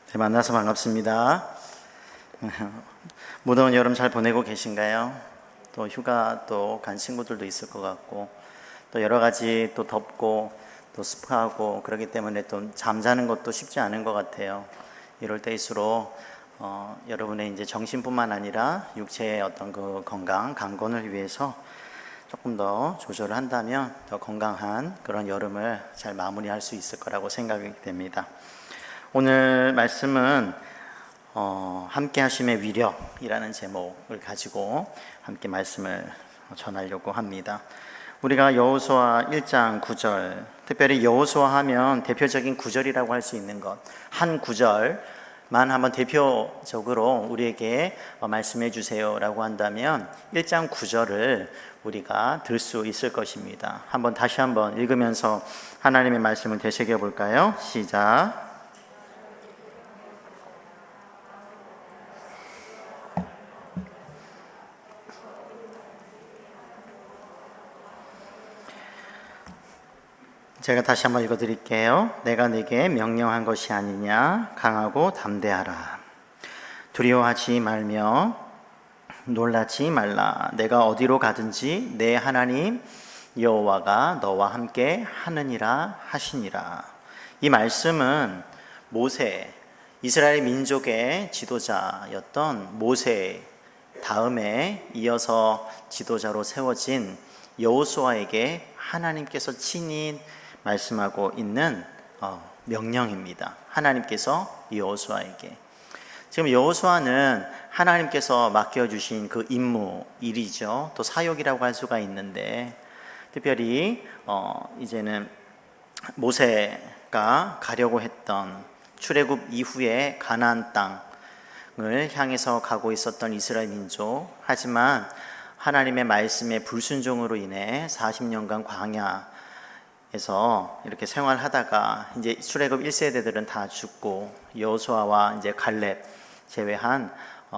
네, 만나서 반갑습니다. 무더운 여름 잘 보내고 계신가요? 또 휴가 또 간 친구들도 있을 것 같고, 또 여러 가지 또 덥고 또 습하고 그렇기 때문에 또 잠자는 것도 쉽지 않은 것 같아요. 이럴 때일수록 여러분의 이제 정신뿐만 아니라 육체의 어떤 그 건강, 강건을 위해서 조금 더 조절을 한다면 더 건강한 그런 여름을 잘 마무리할 수 있을 거라고 생각이 됩니다. 오늘 말씀은 함께 하심의 위력이라는 제목을 가지고 함께 말씀을 전하려고 합니다. 우리가 여호수아 1장 9절, 특별히 여호수아 하면 대표적인 구절이라고 할 수 있는 것, 한 구절만 한번 대표적으로 우리에게 말씀해 주세요라고 한다면 1장 9절을 우리가 들 수 있을 것입니다. 다시 한번 읽으면서 하나님의 말씀을 되새겨 볼까요? 시작. 제가 다시 한번 읽어드릴게요. 내가 네게 명령한 것이 아니냐. 강하고 담대하라. 두려워하지 말며 놀라지 말라. 내가 어디로 가든지 내 하나님 여호와가 너와 함께 하느니라 하시니라. 이 말씀은 모세, 이스라엘 민족의 지도자였던 모세 다음에 이어서 지도자로 세워진 여호수아에게 하나님께서 친히 말씀하고 있는 명령입니다. 하나님께서 여호수아에게. 지금 여호수아는 하나님께서 맡겨주신 그 임무, 일이죠. 또 사역이라고 할 수가 있는데, 특별히 이제는 모세가 가려고 했던 출애굽 이후에 가나안 땅을 향해서 가고 있었던 이스라엘 민족. 하지만 하나님의 말씀에 불순종으로 인해 40년간 광야에서 이렇게 생활하다가 이제 출애굽 1세대들은 다 죽고 여호수아와 이제 갈렙 제외한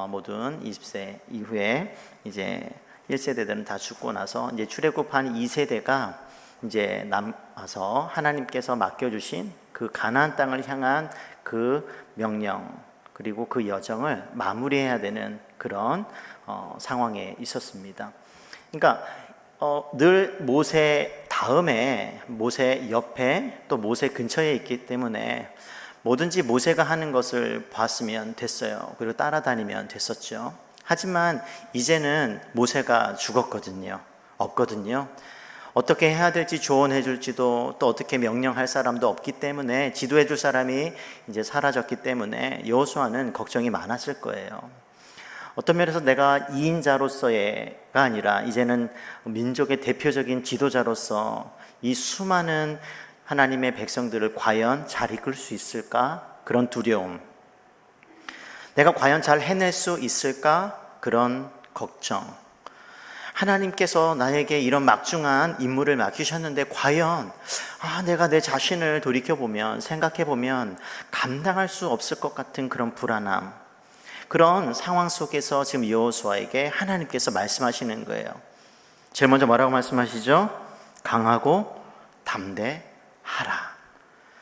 모든 20세 이후에 이제 1세대들은 다 죽고 나서 이제 출애굽한 2세대가 이제 남아서 하나님께서 맡겨주신 그 가나안 땅을 향한 그 명령 그리고 그 여정을 마무리해야 되는 그런 상황에 있었습니다. 그러니까 늘 모세 다음에 모세 옆에 또 모세 근처에 있기 때문에 뭐든지 모세가 하는 것을 봤으면 됐어요. 그리고 따라다니면 됐었죠. 하지만 이제는 모세가 죽었거든요. 없거든요. 어떻게 해야 될지 조언해 줄지도 또 어떻게 명령할 사람도 없기 때문에 지도해 줄 사람이 이제 사라졌기 때문에 여호수아는 걱정이 많았을 거예요. 어떤 면에서 내가 2인자로서가 아니라 이제는 민족의 대표적인 지도자로서 이 수많은 하나님의 백성들을 과연 잘 이끌 수 있을까? 그런 두려움. 내가 과연 잘 해낼 수 있을까? 그런 걱정. 하나님께서 나에게 이런 막중한 임무를 맡기셨는데 과연 내가 내 자신을 돌이켜보면 생각해보면 감당할 수 없을 것 같은 그런 불안함. 그런 상황 속에서 지금 여호수아에게 하나님께서 말씀하시는 거예요. 제일 먼저 뭐라고 말씀하시죠? 강하고 담대하라.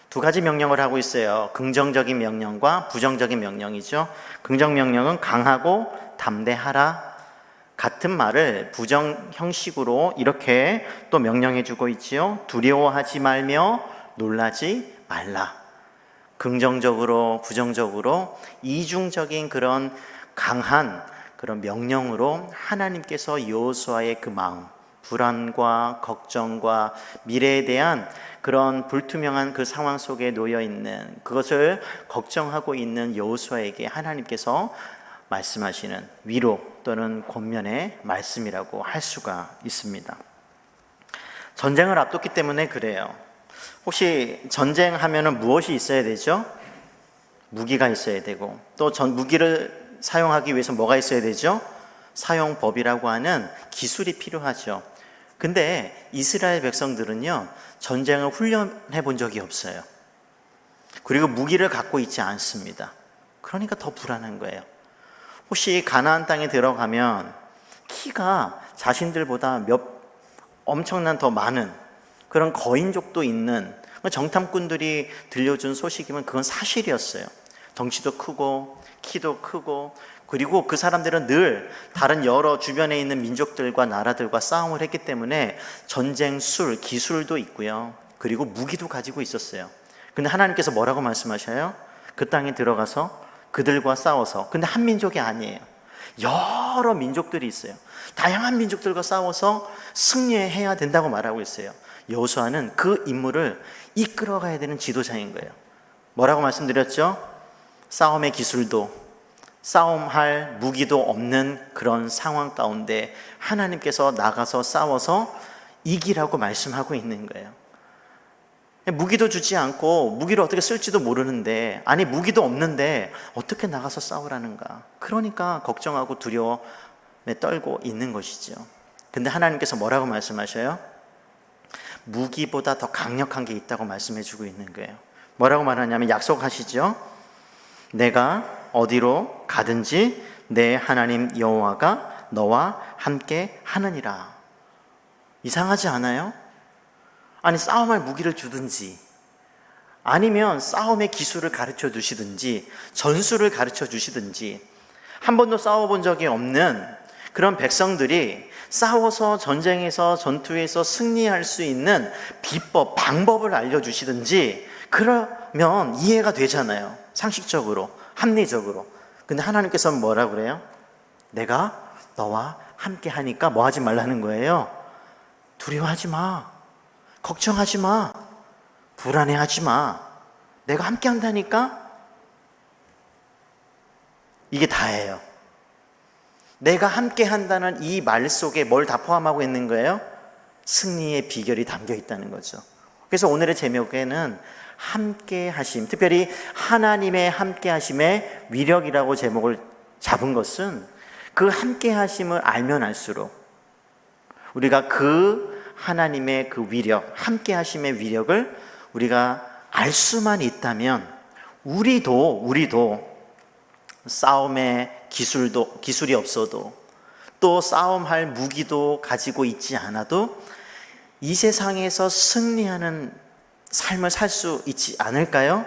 두 가지 명령을 하고 있어요. 긍정적인 명령과 부정적인 명령이죠. 긍정 명령은 강하고 담대하라. 같은 말을 부정 형식으로 이렇게 또 명령해 주고 있지요. 두려워하지 말며 놀라지 말라. 긍정적으로 부정적으로 이중적인 그런 강한 그런 명령으로 하나님께서 여호수아의 그 마음, 불안과 걱정과 미래에 대한 그런 불투명한 그 상황 속에 놓여 있는 그것을 걱정하고 있는 여호수아에게 하나님께서 말씀하시는 위로 또는 권면의 말씀이라고 할 수가 있습니다. 전쟁을 앞뒀기 때문에 그래요. 혹시 전쟁하면은 무엇이 있어야 되죠? 무기가 있어야 되고 또 무기를 사용하기 위해서 뭐가 있어야 되죠? 사용법이라고 하는 기술이 필요하죠. 근데 이스라엘 백성들은요 전쟁을 훈련해 본 적이 없어요. 그리고 무기를 갖고 있지 않습니다. 그러니까 더 불안한 거예요. 혹시 가나안 땅에 들어가면 키가 자신들보다 엄청난 더 많은 그런 거인족도 있는 정탐꾼들이 들려준 소식이면 그건 사실이었어요. 덩치도 크고 키도 크고, 그리고 그 사람들은 늘 다른 여러 주변에 있는 민족들과 나라들과 싸움을 했기 때문에 전쟁 술, 기술도 있고요. 그리고 무기도 가지고 있었어요. 근데 하나님께서 뭐라고 말씀하셔요? 그 땅에 들어가서 그들과 싸워서, 근데 한 민족이 아니에요. 여러 민족들이 있어요. 다양한 민족들과 싸워서 승리해야 된다고 말하고 있어요. 여호수아는 그 임무를 이끌어가야 되는 지도자인 거예요. 뭐라고 말씀드렸죠? 싸움의 기술도, 싸움할 무기도 없는 그런 상황 가운데 하나님께서 나가서 싸워서 이기라고 말씀하고 있는 거예요. 무기도 주지 않고 무기를 어떻게 쓸지도 모르는데, 아니 무기도 없는데 어떻게 나가서 싸우라는가. 그러니까 걱정하고 두려움에 떨고 있는 것이죠. 근데 하나님께서 뭐라고 말씀하셔요? 무기보다 더 강력한 게 있다고 말씀해 주고 있는 거예요. 뭐라고 말하냐면 약속하시죠. 내가 어디로 가든지 내 하나님 여호와가 너와 함께 하느니라. 이상하지 않아요? 아니 싸움할 무기를 주든지, 아니면 싸움의 기술을 가르쳐 주시든지, 전술을 가르쳐 주시든지, 한 번도 싸워본 적이 없는 그런 백성들이 싸워서 전쟁에서 전투에서 승리할 수 있는 비법, 방법을 알려주시든지, 그러면 이해가 되잖아요. 상식적으로, 합리적으로. 근데 하나님께서는 뭐라 그래요? 내가 너와 함께 하니까 뭐 하지 말라는 거예요? 두려워하지 마. 걱정하지 마. 불안해하지 마. 내가 함께 한다니까? 이게 다예요. 내가 함께 한다는 이 말 속에 뭘 다 포함하고 있는 거예요? 승리의 비결이 담겨 있다는 거죠. 그래서 오늘의 제목에는 함께 하심, 특별히 하나님의 함께 하심의 위력이라고 제목을 잡은 것은, 그 함께 하심을 알면 알수록 우리가 그 하나님의 그 위력, 함께 하심의 위력을 우리가 알 수만 있다면, 우리도 싸움의 기술이 없어도, 또 싸움할 무기도 가지고 있지 않아도 이 세상에서 승리하는 삶을 살 수 있지 않을까요?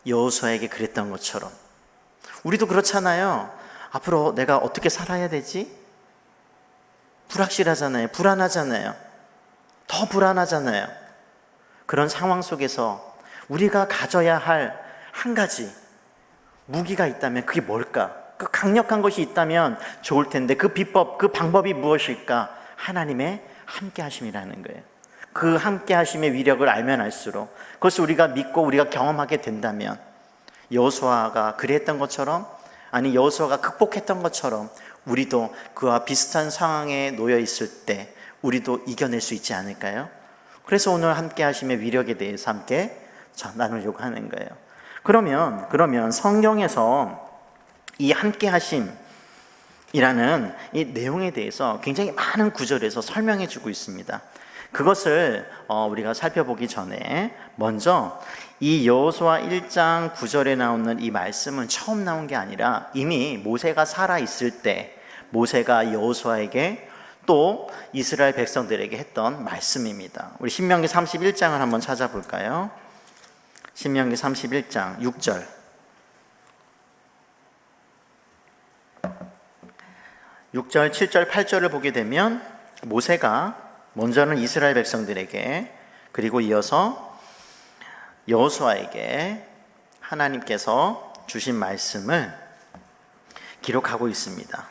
여호수아에게 그랬던 것처럼 우리도 그렇잖아요. 앞으로 내가 어떻게 살아야 되지? 불확실하잖아요. 불안하잖아요. 더 불안하잖아요. 그런 상황 속에서 우리가 가져야 할 한 가지 무기가 있다면 그게 뭘까? 그 강력한 것이 있다면 좋을 텐데, 그 비법, 그 방법이 무엇일까? 하나님의 함께 하심이라는 거예요. 그 함께 하심의 위력을 알면 알수록, 그것을 우리가 믿고 우리가 경험하게 된다면, 여호수아가 그랬던 것처럼, 아니 여호수아가 극복했던 것처럼 우리도 그와 비슷한 상황에 놓여 있을 때 우리도 이겨낼 수 있지 않을까요? 그래서 오늘 함께 하심의 위력에 대해서 함께 나누려고 하는 거예요. 그러면 성경에서 이 함께 하심이라는 이 내용에 대해서 굉장히 많은 구절에서 설명해 주고 있습니다. 그것을 우리가 살펴보기 전에 먼저 이 여호수아 1장 9절에 나오는 이 말씀은 처음 나온 게 아니라 이미 모세가 살아 있을 때 모세가 여호수아에게 또 이스라엘 백성들에게 했던 말씀입니다. 우리 신명기 31장을 한번 찾아볼까요? 신명기 31장 6절. 6절, 7절, 8절을 보게 되면 모세가 먼저는 이스라엘 백성들에게, 그리고 이어서 여호수아에게 하나님께서 주신 말씀을 기록하고 있습니다.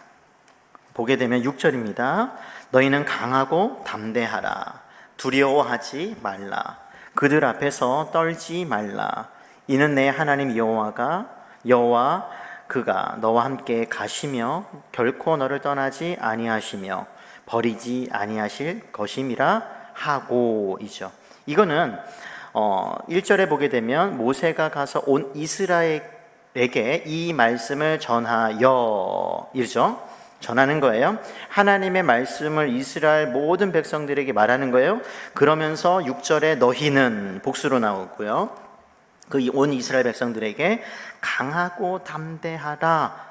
보게 되면 6절입니다. 너희는 강하고 담대하라. 두려워하지 말라. 그들 앞에서 떨지 말라. 이는 내 하나님 여호와 그가 너와 함께 가시며 결코 너를 떠나지 아니하시며 버리지 아니하실 것임이라 하고이죠. 이거는 1절에 보게 되면 모세가 가서 온 이스라엘에게 이 말씀을 전하여, 이죠. 전하는 거예요. 하나님의 말씀을 이스라엘 모든 백성들에게 말하는 거예요. 그러면서 6절에 너희는 복수로 나오고요. 그 온 이스라엘 백성들에게 강하고 담대하라.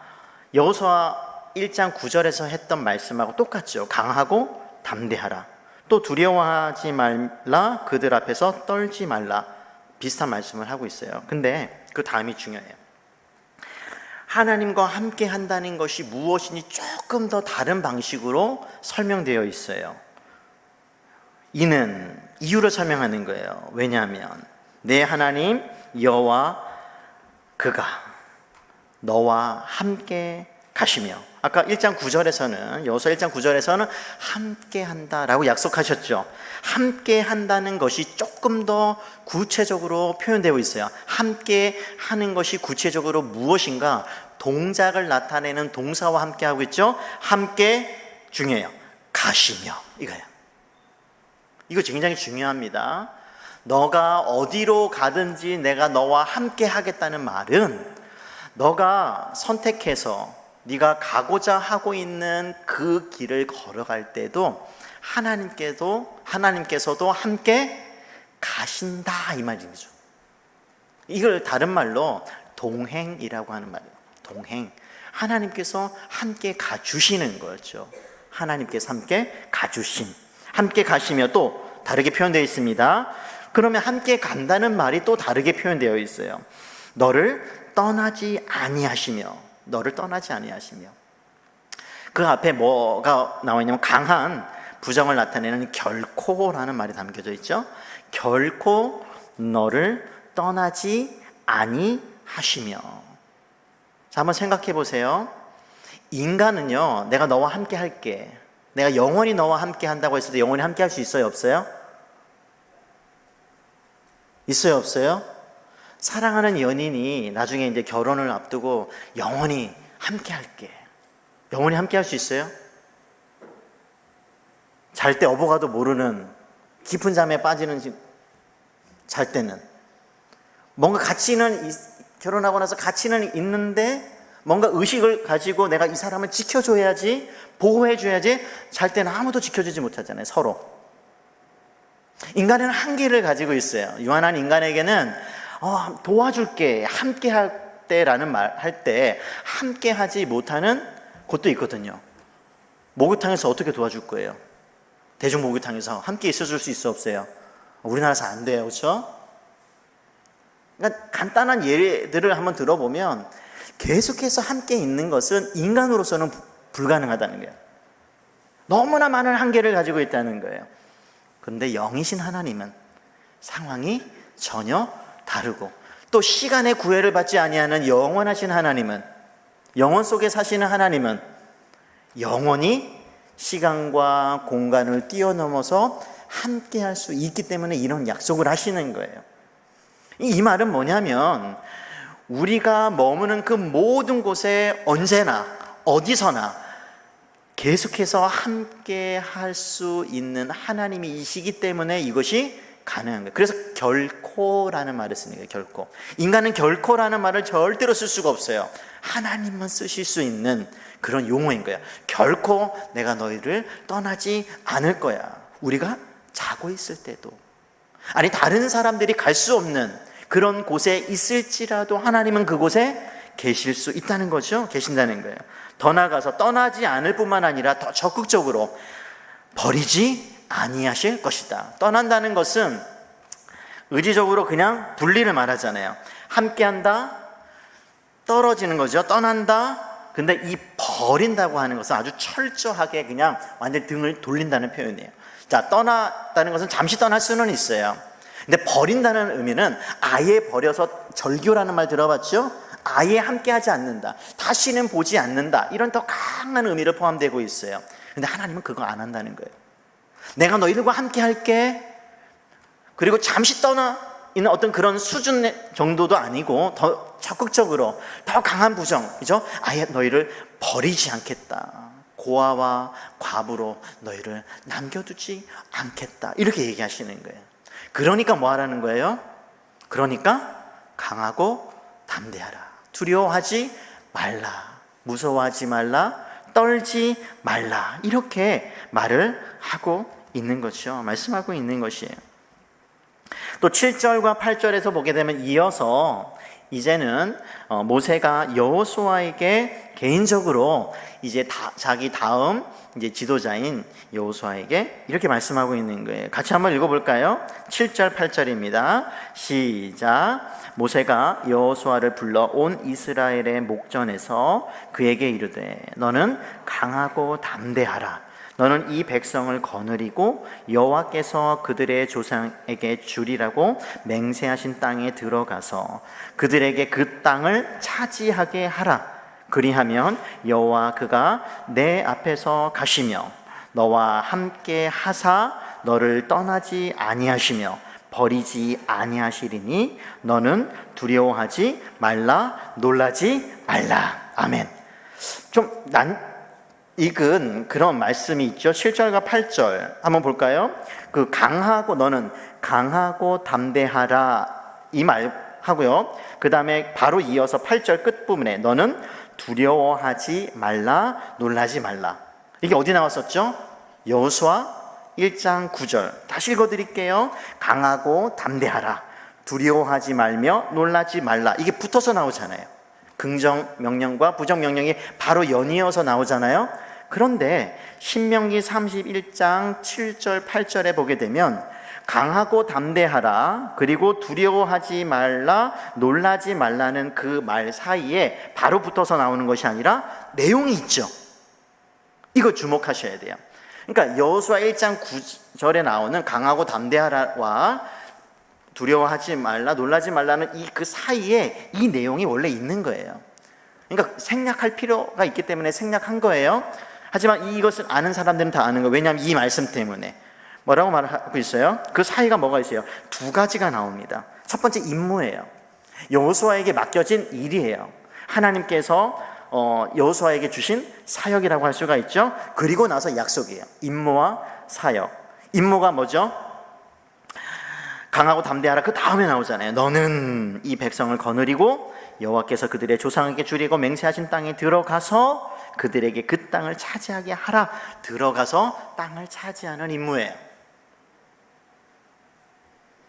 여호수아 1장 9절에서 했던 말씀하고 똑같죠. 강하고 담대하라. 또 두려워하지 말라. 그들 앞에서 떨지 말라. 비슷한 말씀을 하고 있어요. 근데 그 다음이 중요해요. 하나님과 함께 한다는 것이 무엇인지 조금 더 다른 방식으로 설명되어 있어요. 이는 이유를 설명하는 거예요. 왜냐하면 내 하나님 여호와 그가 너와 함께 가시며, 아까 1장 9절에서는 여호수아 1장 9절에서는 함께 한다라고 약속하셨죠. 함께 한다는 것이 조금 더 구체적으로 표현되어 있어요. 함께 하는 것이 구체적으로 무엇인가? 동작을 나타내는 동사와 함께 하고 있죠. 함께 중요해요. 가시며, 이거예요. 이거 굉장히 중요합니다. 너가 어디로 가든지 내가 너와 함께 하겠다는 말은 너가 선택해서 네가 가고자 하고 있는 그 길을 걸어갈 때도 하나님께서도 함께 가신다, 이 말이죠. 이걸 다른 말로 동행이라고 하는 말이에요. 동행. 하나님께서 함께 가주시는 거죠. 하나님께서 함께 가주심. 함께 가시며 또 다르게 표현되어 있습니다. 그러면 함께 간다는 말이 또 다르게 표현되어 있어요. 너를 떠나지 아니하시며. 너를 떠나지 아니하시며. 그 앞에 뭐가 나와 있냐면 강한 부정을 나타내는 결코라는 말이 담겨져 있죠. 결코 너를 떠나지 아니하시며. 자, 한번 생각해 보세요. 인간은요, 내가 너와 함께 할게, 내가 영원히 너와 함께 한다고 했을 때 영원히 함께 할 수 있어요, 없어요? 있어요, 없어요? 사랑하는 연인이 나중에 이제 결혼을 앞두고 영원히 함께 할게, 영원히 함께 할 수 있어요? 잘 때 어버가도 모르는 깊은 잠에 빠지는, 잘 때는 뭔가 가치는 결혼하고 나서 가치는 있는데 뭔가 의식을 가지고 내가 이 사람을 지켜줘야지, 보호해줘야지, 잘 때는 아무도 지켜주지 못하잖아요, 서로. 인간은 한계를 가지고 있어요. 유한한 인간에게는 도와줄게, 함께 할 때라는 말 할 때 함께 하지 못하는 곳도 있거든요. 목욕탕에서 어떻게 도와줄 거예요? 대중 목욕탕에서 함께 있어줄 수 있어, 없어요? 우리나라에서 안 돼요, 그렇죠? 그러니까 간단한 예들을 한번 들어보면 계속해서 함께 있는 것은 인간으로서는 불가능하다는 거예요. 너무나 많은 한계를 가지고 있다는 거예요. 그런데 영이신 하나님은 상황이 전혀 다르고, 또 시간의 구애를 받지 아니하는 영원하신 하나님은, 영원 속에 사시는 하나님은 영원히 시간과 공간을 뛰어넘어서 함께 할 수 있기 때문에 이런 약속을 하시는 거예요. 이 말은 뭐냐면 우리가 머무는 그 모든 곳에 언제나 어디서나 계속해서 함께 할 수 있는 하나님이시기 때문에 이것이 가능한 거예요. 그래서 결코라는 말을 쓰는 거예요. 결코. 인간은 결코라는 말을 절대로 쓸 수가 없어요. 하나님만 쓰실 수 있는 그런 용어인 거야. 결코 내가 너희를 떠나지 않을 거야. 우리가 자고 있을 때도, 아니 다른 사람들이 갈 수 없는 그런 곳에 있을지라도 하나님은 그곳에 계실 수 있다는 거죠. 계신다는 거예요. 더 나아가서 떠나지 않을 뿐만 아니라 더 적극적으로 버리지 아니하실 것이다. 떠난다는 것은 의지적으로 그냥 분리를 말하잖아요. 함께한다, 떨어지는 거죠. 떠난다. 근데 이 버린다고 하는 것은 아주 철저하게 그냥 완전히 등을 돌린다는 표현이에요. 자, 떠났다는 것은 잠시 떠날 수는 있어요. 근데 버린다는 의미는 아예 버려서, 절교라는 말 들어봤죠? 아예 함께하지 않는다, 다시는 보지 않는다, 이런 더 강한 의미를 포함되고 있어요. 근데 하나님은 그거 안 한다는 거예요. 내가 너희들과 함께 할게, 그리고 잠시 떠나 있는 어떤 그런 수준 정도도 아니고 더 적극적으로 더 강한 부정이죠. 아예 너희를 버리지 않겠다, 고아와 과부로 너희를 남겨두지 않겠다, 이렇게 얘기하시는 거예요. 그러니까 뭐 하라는 거예요? 그러니까 강하고 담대하라, 두려워하지 말라, 무서워하지 말라, 떨지 말라, 이렇게 말을 하고 있는 것이죠. 말씀하고 있는 것이에요. 또 7절과 8절에서 보게 되면 이어서 이제는 모세가 여호수아에게 개인적으로 이제 자기 다음 이제 지도자인 여호수아에게 이렇게 말씀하고 있는 거예요. 같이 한번 읽어볼까요? 7절 8절입니다. 시작. 모세가 여호수아를 불러 온 이스라엘의 목전에서 그에게 이르되 너는 강하고 담대하라. 너는 이 백성을 거느리고 여호와께서 그들의 조상에게 주리라고 맹세하신 땅에 들어가서 그들에게 그 땅을 차지하게 하라. 그리하면 여호와 그가 내 앞에서 가시며 너와 함께 하사 너를 떠나지 아니하시며 버리지 아니하시리니 너는 두려워하지 말라 놀라지 말라. 아멘. 좀 익은 그런 말씀이 있죠. 7절과 8절 한번 볼까요? 그 강하고 너는 강하고 담대하라 이 말 하고요. 그 다음에 바로 이어서 8절 끝부분에 너는 두려워하지 말라 놀라지 말라. 이게 어디 나왔었죠? 여호수아 1장 9절 다시 읽어드릴게요. 강하고 담대하라 두려워하지 말며 놀라지 말라. 이게 붙어서 나오잖아요. 긍정 명령과 부정 명령이 바로 연이어서 나오잖아요. 그런데 신명기 31장 7절 8절에 보게 되면 강하고 담대하라 그리고 두려워하지 말라 놀라지 말라는 그 말 사이에 바로 붙어서 나오는 것이 아니라 내용이 있죠. 이거 주목하셔야 돼요. 그러니까 여호수아 1장 9절에 나오는 강하고 담대하라와 두려워하지 말라 놀라지 말라는 그 사이에 이 내용이 원래 있는 거예요. 그러니까 생략할 필요가 있기 때문에 생략한 거예요. 하지만 이것을 아는 사람들은 다 아는 거예요. 왜냐하면 이 말씀 때문에. 뭐라고 말하고 있어요? 그 사이가 뭐가 있어요? 두 가지가 나옵니다. 첫 번째 임무예요. 여호수아에게 맡겨진 일이에요. 하나님께서 여호수아에게 주신 사역이라고 할 수가 있죠. 그리고 나서 약속이에요. 임무와 사역. 임무가 뭐죠? 강하고 담대하라. 그 다음에 나오잖아요. 너는 이 백성을 거느리고 여호와께서 그들의 조상에게 주리고 맹세하신 땅에 들어가서 그들에게 그 땅을 차지하게 하라. 들어가서 땅을 차지하는 임무예요.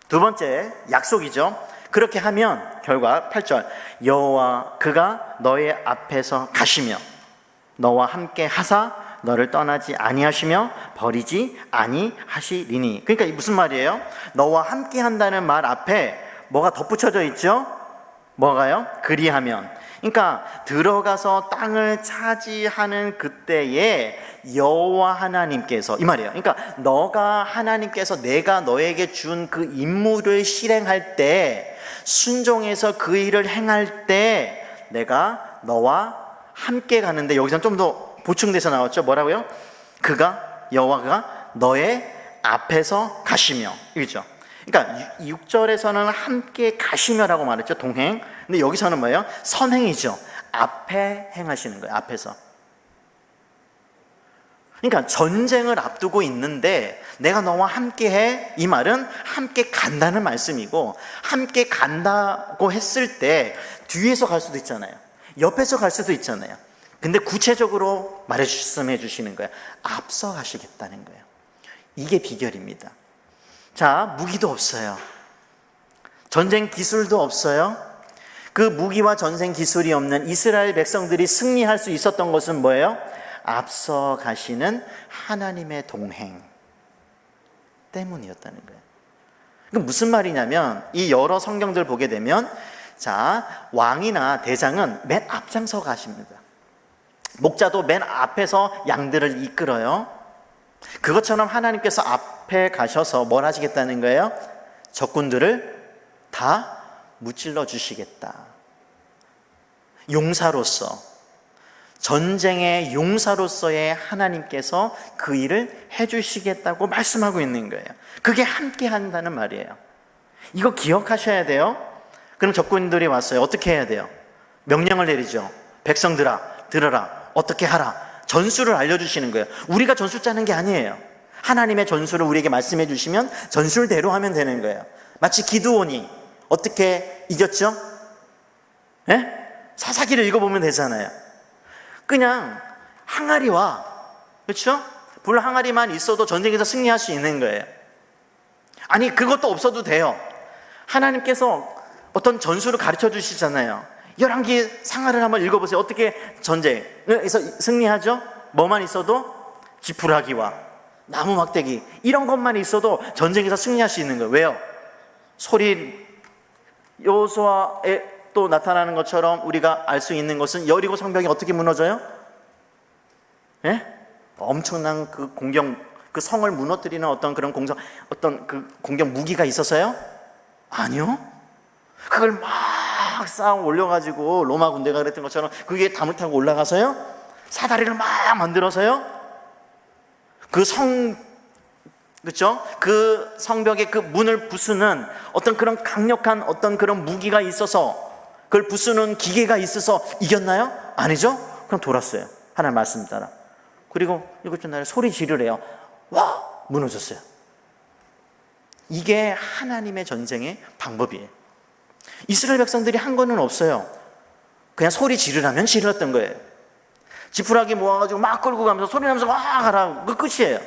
두 번째 약속이죠. 그렇게 하면 결과 8절 여호와 그가 너의 앞에서 가시며 너와 함께 하사 너를 떠나지 아니하시며 버리지 아니하시리니. 그러니까 무슨 말이에요? 너와 함께 한다는 말 앞에 뭐가 덧붙여져 있죠? 뭐가요? 그리하면. 그러니까 들어가서 땅을 차지하는 그때에 여호와 하나님께서 이 말이에요. 그러니까 너가 하나님께서 내가 너에게 준 그 임무를 실행할 때 순종해서 그 일을 행할 때 내가 너와 함께 가는데 여기서는 좀 더 보충돼서 나왔죠. 뭐라고요? 그가 여호와가 너의 앞에서 가시며 이죠. 그러니까 6절에서는 함께 가시며라고 말했죠. 동행. 근데 여기서는 뭐예요? 선행이죠. 앞에 행하시는 거예요. 앞에서. 그러니까 전쟁을 앞두고 있는데 내가 너와 함께 해. 이 말은 함께 간다는 말씀이고 함께 간다고 했을 때 뒤에서 갈 수도 있잖아요. 옆에서 갈 수도 있잖아요. 근데 구체적으로 말씀해 주시는 거예요. 앞서 가시겠다는 거예요. 이게 비결입니다. 자, 무기도 없어요. 전쟁 기술도 없어요. 그 무기와 전쟁 기술이 없는 이스라엘 백성들이 승리할 수 있었던 것은 뭐예요? 앞서 가시는 하나님의 동행 때문이었다는 거예요. 그럼 무슨 말이냐면 이 여러 성경들 보게 되면 자, 왕이나 대장은 맨 앞장서 가십니다. 목자도 맨 앞에서 양들을 이끌어요. 그것처럼 하나님께서 앞에 가셔서 뭘 하시겠다는 거예요? 적군들을 다 무찔러 주시겠다. 용사로서, 전쟁의 용사로서의 하나님께서 그 일을 해주시겠다고 말씀하고 있는 거예요. 그게 함께 한다는 말이에요. 이거 기억하셔야 돼요. 그럼 적군들이 왔어요. 어떻게 해야 돼요? 명령을 내리죠. 백성들아, 들어라. 어떻게 하라. 전술을 알려주시는 거예요. 우리가 전술 짜는 게 아니에요. 하나님의 전술을 우리에게 말씀해 주시면 전술대로 하면 되는 거예요. 마치 기드온이 어떻게 이겼죠? 예? 사사기를 읽어보면 되잖아요. 그냥 항아리와, 그렇죠? 불 항아리만 있어도 전쟁에서 승리할 수 있는 거예요. 아니, 그것도 없어도 돼요. 하나님께서 어떤 전술을 가르쳐 주시잖아요. 열왕기 상하를 한번 읽어보세요. 어떻게 전쟁에서 승리하죠? 뭐만 있어도 지푸라기와 나무 막대기 이런 것만 있어도 전쟁에서 승리할 수 있는 거예요. 왜요? 소리 여호수아에 또 나타나는 것처럼 우리가 알 수 있는 것은 여리고 성벽이 어떻게 무너져요? 예? 엄청난 그 공격, 그 성을 무너뜨리는 어떤 그런 어떤 그 공격 무기가 있었어요? 아니요. 그걸 막 쌓아 올려가지고 로마 군대가 그랬던 것처럼 그게 담을 타고 올라가서요? 사다리를 막 만들어서요? 그렇죠? 그 성벽에 그 문을 부수는 어떤 그런 강력한 어떤 그런 무기가 있어서 그걸 부수는 기계가 있어서 이겼나요? 아니죠? 그럼 돌았어요. 하나님 말씀 따라. 그리고 일곱째 날에 소리 지르래요. 와! 무너졌어요. 이게 하나님의 전쟁의 방법이에요. 이스라엘 백성들이 한 거는 없어요. 그냥 소리 지르라면 지르었던 거예요. 지푸라기 모아가지고 막 끌고 가면서 소리 나면서 막 하라. 그 끝이에요.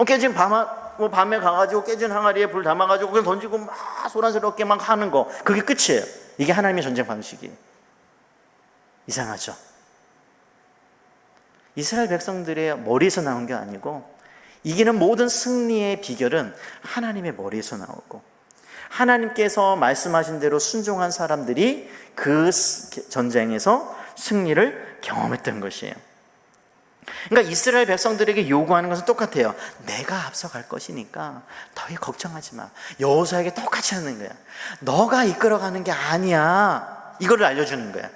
깨진 밤에 가가지고 깨진 항아리에 불 담아가지고 그냥 던지고 막 소란스럽게 막 하는 거. 그게 끝이에요. 이게 하나님의 전쟁 방식이에요. 이상하죠? 이스라엘 백성들의 머리에서 나온 게 아니고 이기는 모든 승리의 비결은 하나님의 머리에서 나오고 하나님께서 말씀하신 대로 순종한 사람들이 그 전쟁에서 승리를 경험했던 것이에요. 그러니까 이스라엘 백성들에게 요구하는 것은 똑같아요. 내가 앞서갈 것이니까 너희 걱정하지 마. 여호수아에게 똑같이 하는 거야. 너가 이끌어가는 게 아니야. 이거를 알려주는 거야.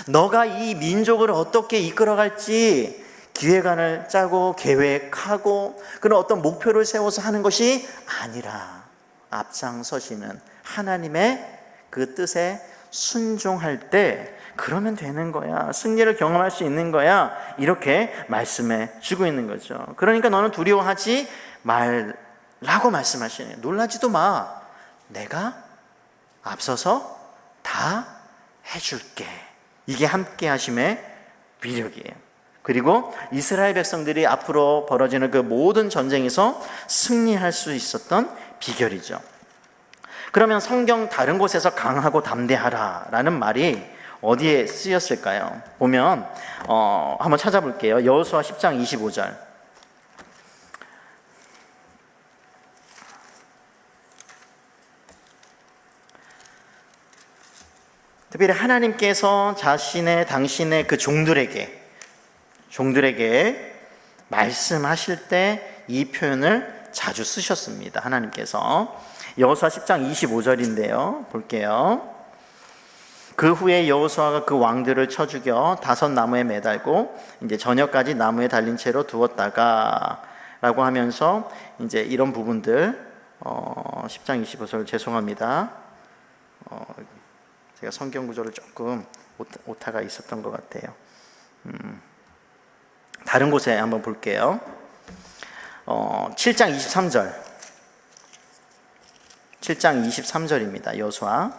너가 이 민족을 어떻게 이끌어갈지 기획안을 짜고 계획하고 그런 어떤 목표를 세워서 하는 것이 아니라 앞장서시는 하나님의 그 뜻에 순종할 때 그러면 되는 거야. 승리를 경험할 수 있는 거야. 이렇게 말씀해 주고 있는 거죠. 그러니까 너는 두려워하지 말라고 말씀하시네요. 놀라지도 마. 내가 앞서서 다 해줄게. 이게 함께 하심의 위력이에요. 그리고 이스라엘 백성들이 앞으로 벌어지는 그 모든 전쟁에서 승리할 수 있었던 비결이죠. 그러면 성경 다른 곳에서 강하고 담대하라 라는 말이 어디에 쓰였을까요? 보면 한번 찾아볼게요. 여호수아 10장 25절. 특별히 하나님께서 당신의 그 종들에게 말씀하실 때 이 표현을 자주 쓰셨습니다. 하나님께서 여호수아 10장 25절인데요. 볼게요. 그 후에 여호수아가 그 왕들을 쳐 죽여 5 나무에 매달고 이제 저녁까지 나무에 달린 채로 두었다가 라고 하면서 이제 이런 부분들 10장 25절 죄송합니다. 제가 성경 구조를 조금 오타가 있었던 것 같아요. 다른 곳에 한번 볼게요. 7장 23절. 7장 23절입니다. 여호수아.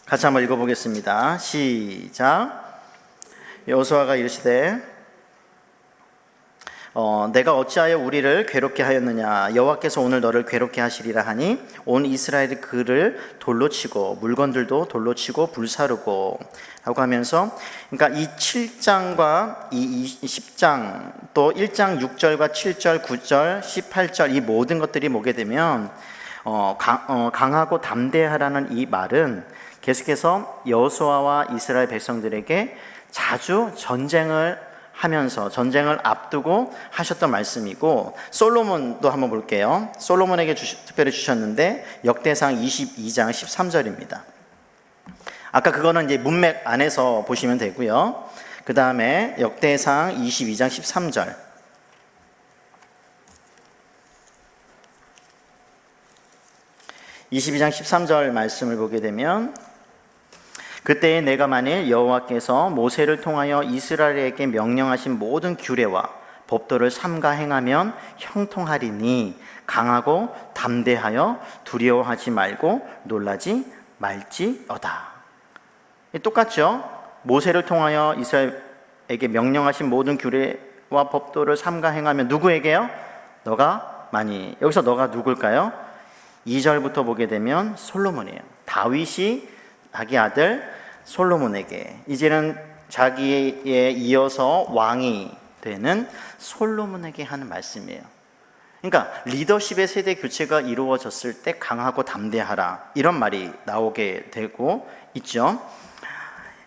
같이 한번 읽어보겠습니다. 시작. 여호수아가 이르시되 내가 어찌하여 우리를 괴롭게 하였느냐. 여호와께서 오늘 너를 괴롭게 하시리라 하니 온 이스라엘이 그를 돌로 치고 물건들도 돌로 치고 불사르고 라고 하면서, 그러니까 이 7장과 이 10장 또 1장 6절과 7절 9절 18절 이 모든 것들이 보게 되면 강하고 담대하라는 이 말은 계속해서 여호수아와 이스라엘 백성들에게 자주 전쟁을 하면서 전쟁을 앞두고 하셨던 말씀이고, 솔로몬도 한번 볼게요. 솔로몬에게 특별히 주셨는데 역대상 22장 13절입니다. 아까 그거는 이제 문맥 안에서 보시면 되고요. 그 다음에 역대상 22장 13절. (22장 13절) 말씀을 보게 되면, 그때에 내가 만일 여호와께서 모세를 통하여 이스라엘에게 명령하신 모든 규례와 법도를 삼가 행하면 형통하리니 강하고 담대하여 두려워하지 말고 놀라지 말지어다. 똑같죠? 모세를 통하여 이스라엘에게 명령하신 모든 규례와 법도를 삼가 행하며 누구에게요? 너가 많이. 여기서 너가 누굴까요? 2절부터 보게 되면 솔로몬이에요. 다윗이 자기 아들 솔로몬에게, 이제는 자기에 이어서 왕이 되는 솔로몬에게 하는 말씀이에요. 그러니까 리더십의 세대 교체가 이루어졌을 때 강하고 담대하라, 이런 말이 나오게 되고 있죠.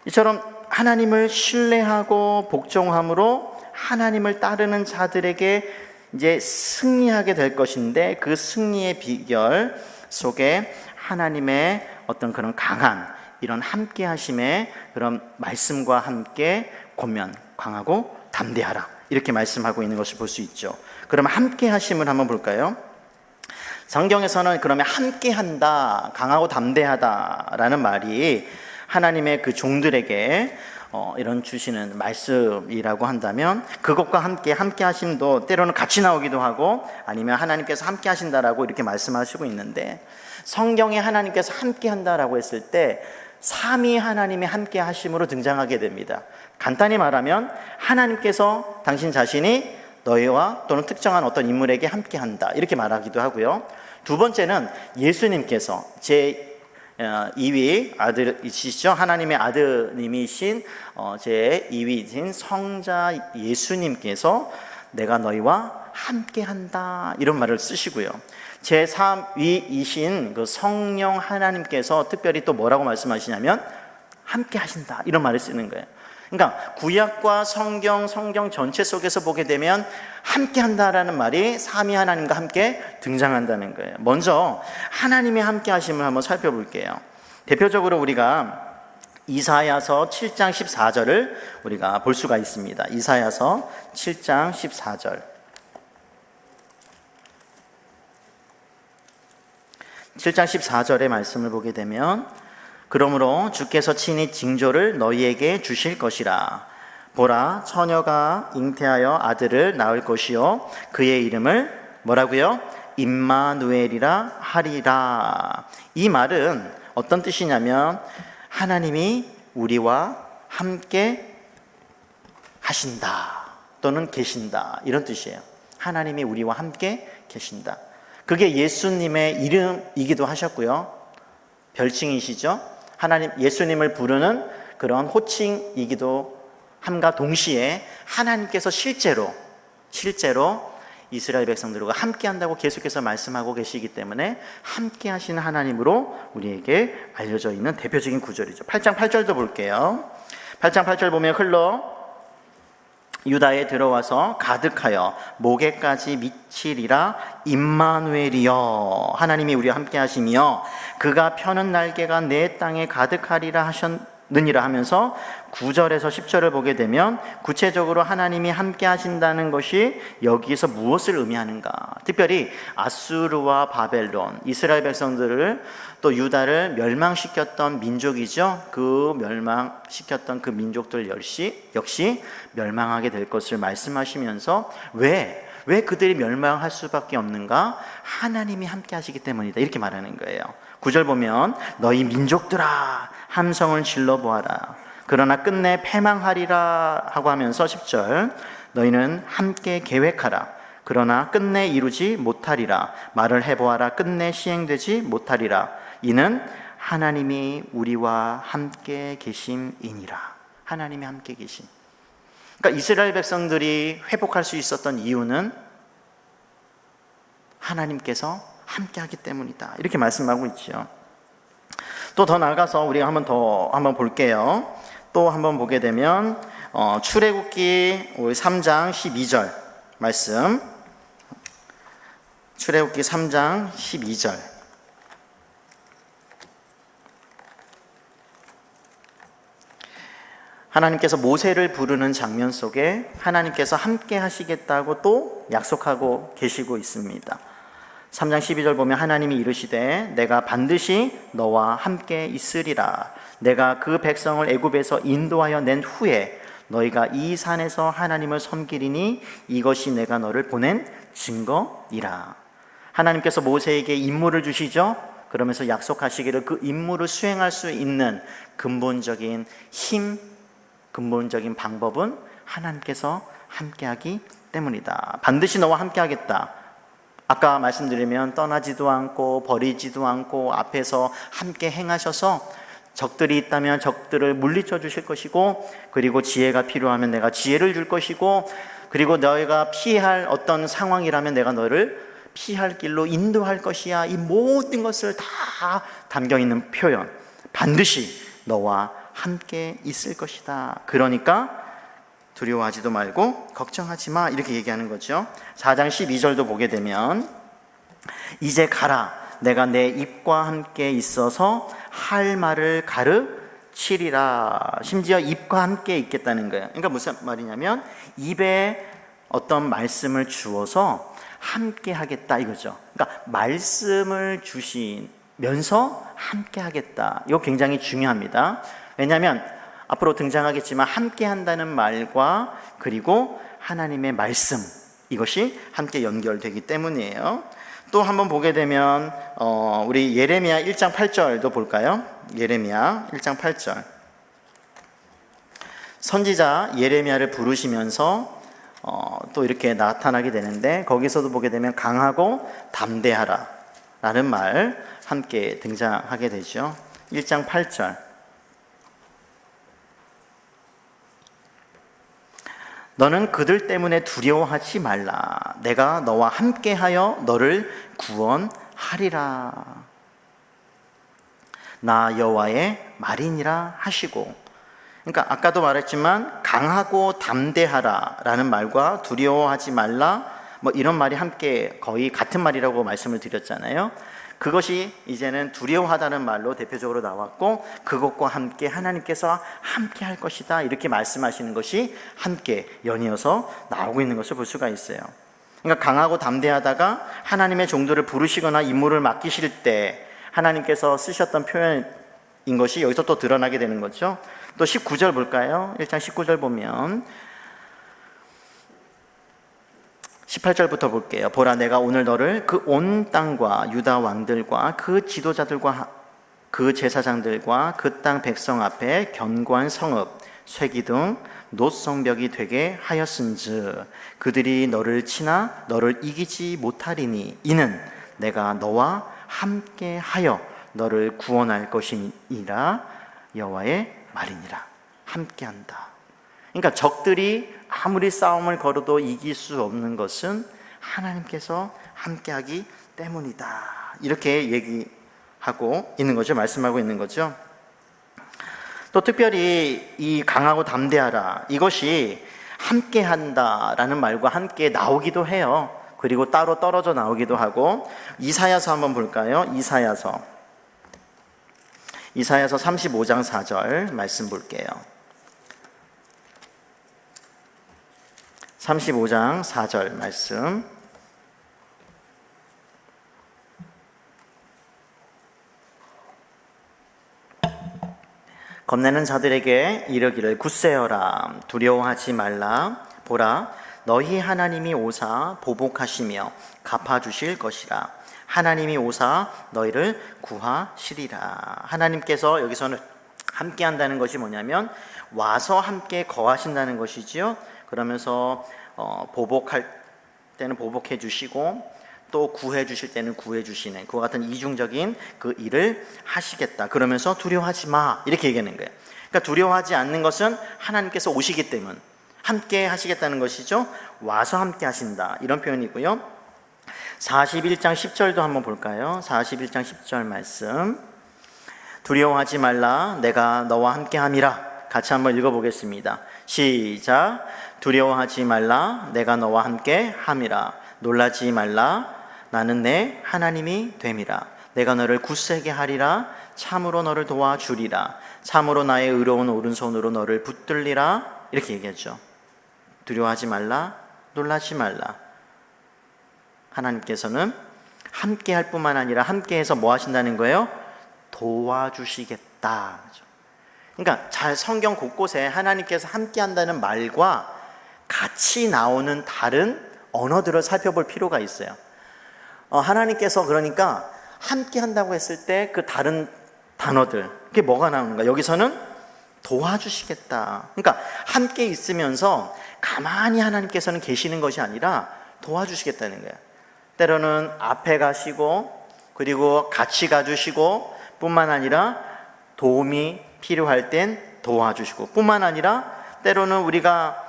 이처럼 하나님을 신뢰하고 복종함으로 하나님을 따르는 자들에게 이제 승리하게 될 것인데, 그 승리의 비결 속에 하나님의 어떤 그런 강한 이런 함께 하심의 그런 말씀과 함께 권면, 강하고 담대하라, 이렇게 말씀하고 있는 것을 볼 수 있죠. 그러면 함께 하심을 한번 볼까요? 성경에서는 그러면 함께 한다, 강하고 담대하다라는 말이 하나님의 그 종들에게 이런 주시는 말씀이라고 한다면, 그것과 함께 하심도 때로는 같이 나오기도 하고, 아니면 하나님께서 함께 하신다라고 이렇게 말씀하시고 있는데, 성경에 하나님께서 함께 한다라고 했을 때 삼위 하나님의 함께 하심으로 등장하게 됩니다. 간단히 말하면 하나님께서 당신 자신이 너희와 또는 특정한 어떤 인물에게 함께 한다, 이렇게 말하기도 하고요. 두 번째는 예수님께서 제 2위 아들이시죠. 하나님의 아드님이신 제 2위이신 성자 예수님께서 내가 너희와 함께 한다, 이런 말을 쓰시고요. 제 3위이신 그 성령 하나님께서 특별히 또 뭐라고 말씀하시냐면 함께 하신다, 이런 말을 쓰는 거예요. 그러니까 구약과 성경 전체 속에서 보게 되면 함께 한다라는 말이 삼위 하나님과 함께 등장한다는 거예요. 먼저 하나님의 함께 하심을 한번 살펴볼게요. 대표적으로 우리가 이사야서 7장 14절을 우리가 볼 수가 있습니다. 이사야서 7장 14절. 7장 14절의 말씀을 보게 되면, 그러므로 주께서 친히 징조를 너희에게 주실 것이라. 보라, 처녀가 잉태하여 아들을 낳을 것이요 그의 이름을 뭐라고요? 임마누엘이라 하리라. 이 말은 어떤 뜻이냐면 하나님이 우리와 함께 하신다 또는 계신다, 이런 뜻이에요. 하나님이 우리와 함께 계신다. 그게 예수님의 이름이기도 하셨고요, 별칭이시죠. 하나님, 예수님을 부르는 그런 호칭이기도 함과 동시에 하나님께서 실제로 이스라엘 백성들과 함께 한다고 계속해서 말씀하고 계시기 때문에 함께 하시는 하나님으로 우리에게 알려져 있는 대표적인 구절이죠. 8장 8절도 볼게요. 8장 8절 보면 흘러 유다에 들어와서 가득하여 목에까지 미치리라. 임마누엘이여, 하나님이 우리와 함께 하시며 그가 펴는 날개가 내 땅에 가득하리라 하셨느니라 하면서 9절에서 10절을 보게 되면 구체적으로 하나님이 함께 하신다는 것이 여기에서 무엇을 의미하는가, 특별히 아수르와 바벨론, 이스라엘 백성들을 또 유다를 멸망시켰던 민족이죠. 그 멸망시켰던 그 민족들 역시 멸망하게 될 것을 말씀하시면서 왜 그들이 멸망할 수밖에 없는가? 하나님이 함께 하시기 때문이다, 이렇게 말하는 거예요. 9절 보면 너희 민족들아 함성을 질러보아라. 그러나 끝내 패망하리라 하고 하면서 10절 너희는 함께 계획하라. 그러나 끝내 이루지 못하리라. 말을 해보아라. 끝내 시행되지 못하리라. 이는 하나님이 우리와 함께 계심이니라. 하나님이 함께 계심. 그러니까 이스라엘 백성들이 회복할 수 있었던 이유는 하나님께서 함께 하기 때문이다, 이렇게 말씀하고 있죠. 또 더 나아가서 우리가 한번 볼게요. 또 한번 보게 되면 출애굽기 3장 12절 말씀, 출애굽기 3장 12절. 하나님께서 모세를 부르는 장면 속에 하나님께서 함께 하시겠다고 또 약속하고 계시고 있습니다. 3장 12절 보면 하나님이 이르시되 내가 반드시 너와 함께 있으리라. 내가 그 백성을 애굽에서 인도하여 낸 후에 너희가 이 산에서 하나님을 섬기리니 이것이 내가 너를 보낸 증거이라. 하나님께서 모세에게 임무를 주시죠. 그러면서 약속하시기를 그 임무를 수행할 수 있는 근본적인 힘, 근본적인 방법은 하나님께서 함께하기 때문이다. 반드시 너와 함께하겠다. 아까 말씀드리면 떠나지도 않고 버리지도 않고 앞에서 함께 행하셔서 적들이 있다면 적들을 물리쳐 주실 것이고, 그리고 지혜가 필요하면 내가 지혜를 줄 것이고, 그리고 너희가 피할 어떤 상황이라면 내가 너를 피할 길로 인도할 것이야. 이 모든 것을 다 담겨있는 표현, 반드시 너와 함께 있을 것이다. 그러니까 두려워하지도 말고 걱정하지 마, 이렇게 얘기하는 거죠. 4장 12절도 보게 되면 이제 가라, 내가 내 입과 함께 있어서 할 말을 가르치리라. 심지어 입과 함께 있겠다는 거예요. 그러니까 무슨 말이냐면 입에 어떤 말씀을 주어서 함께 하겠다 이거죠. 그러니까 말씀을 주시면서 함께 하겠다. 이거 굉장히 중요합니다. 왜냐하면 앞으로 등장하겠지만 함께 한다는 말과 그리고 하나님의 말씀, 이것이 함께 연결되기 때문이에요. 또 한번 보게 되면 우리 예레미야 1장 8절도 볼까요? 예레미야 1장 8절. 선지자 예레미야를 부르시면서 또 이렇게 나타나게 되는데, 거기서도 보게 되면 강하고 담대하라 라는 말 함께 등장하게 되죠. 1장 8절. 너는 그들 때문에 두려워하지 말라. 내가 너와 함께하여 너를 구원하리라. 나 여호와의 말이니라 하시고. 그러니까 아까도 말했지만 강하고 담대하라 라는 말과 두려워하지 말라, 뭐 이런 말이 함께 거의 같은 말이라고 말씀을 드렸잖아요. 그것이 이제는 두려워하다는 말로 대표적으로 나왔고, 그것과 함께 하나님께서 함께 할 것이다 이렇게 말씀하시는 것이 함께 연이어서 나오고 있는 것을 볼 수가 있어요. 그러니까 강하고 담대하다가 하나님의 종들을 부르시거나 임무를 맡기실 때 하나님께서 쓰셨던 표현인 것이 여기서 또 드러나게 되는 거죠. 또 19절 볼까요? 1장 19절 보면 18절부터 볼게요. 보라, 내가 오늘 너를 그 온 땅과 유다 왕들과 그 지도자들과 그 제사장들과 그 땅 백성 앞에 견고한 성읍, 쇠기 등 노성벽이 되게 하였은즉 그들이 너를 치나 너를 이기지 못하리니 이는 내가 너와 함께하여 너를 구원할 것이니라. 여호와의 말이니라. 함께한다. 그러니까 적들이 아무리 싸움을 걸어도 이길 수 없는 것은 하나님께서 함께하기 때문이다. 이렇게 얘기하고 있는 거죠. 말씀하고 있는 거죠. 또 특별히 이 강하고 담대하라, 이것이 함께한다라는 말과 함께 나오기도 해요. 그리고 따로 떨어져 나오기도 하고. 이사야서 한번 볼까요? 이사야서 35장 4절 말씀 볼게요. 35장 4절 말씀. 겁내는 자들에게 이르기를 굳세어라, 두려워하지 말라. 보라, 너희 하나님이 오사 보복하시며 갚아주실 것이라. 하나님이 오사 너희를 구하시리라. 하나님께서 여기서는 함께 한다는 것이 뭐냐면 와서 함께 거하신다는 것이지요. 그러면서 보복할 때는 보복해 주시고 또 구해 주실 때는 구해 주시는 그와 같은 이중적인 그 일을 하시겠다. 그러면서 두려워하지 마, 이렇게 얘기하는 거예요. 그러니까 두려워하지 않는 것은 하나님께서 오시기 때문 함께 하시겠다는 것이죠. 와서 함께 하신다, 이런 표현이고요. 41장 10절도 한번 볼까요? 41장 10절 말씀. 두려워하지 말라, 내가 너와 함께 함이라. 같이 한번 읽어보겠습니다. 시작. 두려워하지 말라, 내가 너와 함께 함이라. 놀라지 말라, 나는 내 하나님이 됨이라. 내가 너를 굳세게 하리라. 참으로 너를 도와주리라. 참으로 나의 의로운 오른손으로 너를 붙들리라. 이렇게 얘기했죠. 두려워하지 말라, 놀라지 말라. 하나님께서는 함께 할 뿐만 아니라 함께해서 뭐 하신다는 거예요? 도와주시겠다. 그러니까 잘 성경 곳곳에 하나님께서 함께 한다는 말과 같이 나오는 다른 언어들을 살펴볼 필요가 있어요. 하나님께서 그러니까 함께 한다고 했을 때 그 다른 단어들, 그게 뭐가 나오는가? 여기서는 도와주시겠다. 그러니까 함께 있으면서 가만히 하나님께서는 계시는 것이 아니라 도와주시겠다는 거예요. 때로는 앞에 가시고 그리고 같이 가주시고 뿐만 아니라 도움이 필요할 땐 도와주시고 뿐만 아니라 때로는 우리가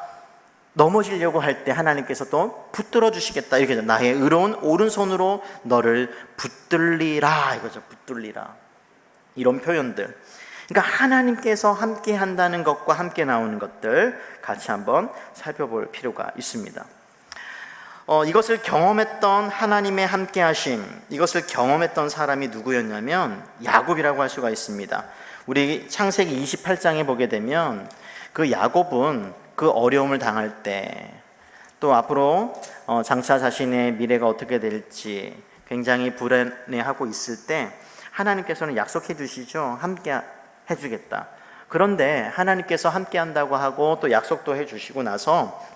넘어지려고 할 때 하나님께서 또 붙들어 주시겠다. 이렇게 나의 의로운 오른손으로 너를 붙들리라 이거죠. 붙들리라. 이런 표현들. 그러니까 하나님께서 함께 한다는 것과 함께 나오는 것들 같이 한번 살펴볼 필요가 있습니다. 이것을 경험했던 하나님의 함께 하심, 이것을 경험했던 사람이 누구였냐면 야곱이라고 할 수가 있습니다. 우리 창세기 28장에 보게 되면 그 야곱은 그 어려움을 당할 때 또 앞으로 장차 자신의 미래가 어떻게 될지 굉장히 불안해하고 있을 때 하나님께서는 약속해 주시죠. 함께 해주겠다. 그런데 하나님께서 함께 한다고 하고 또 약속도 해주시고 나서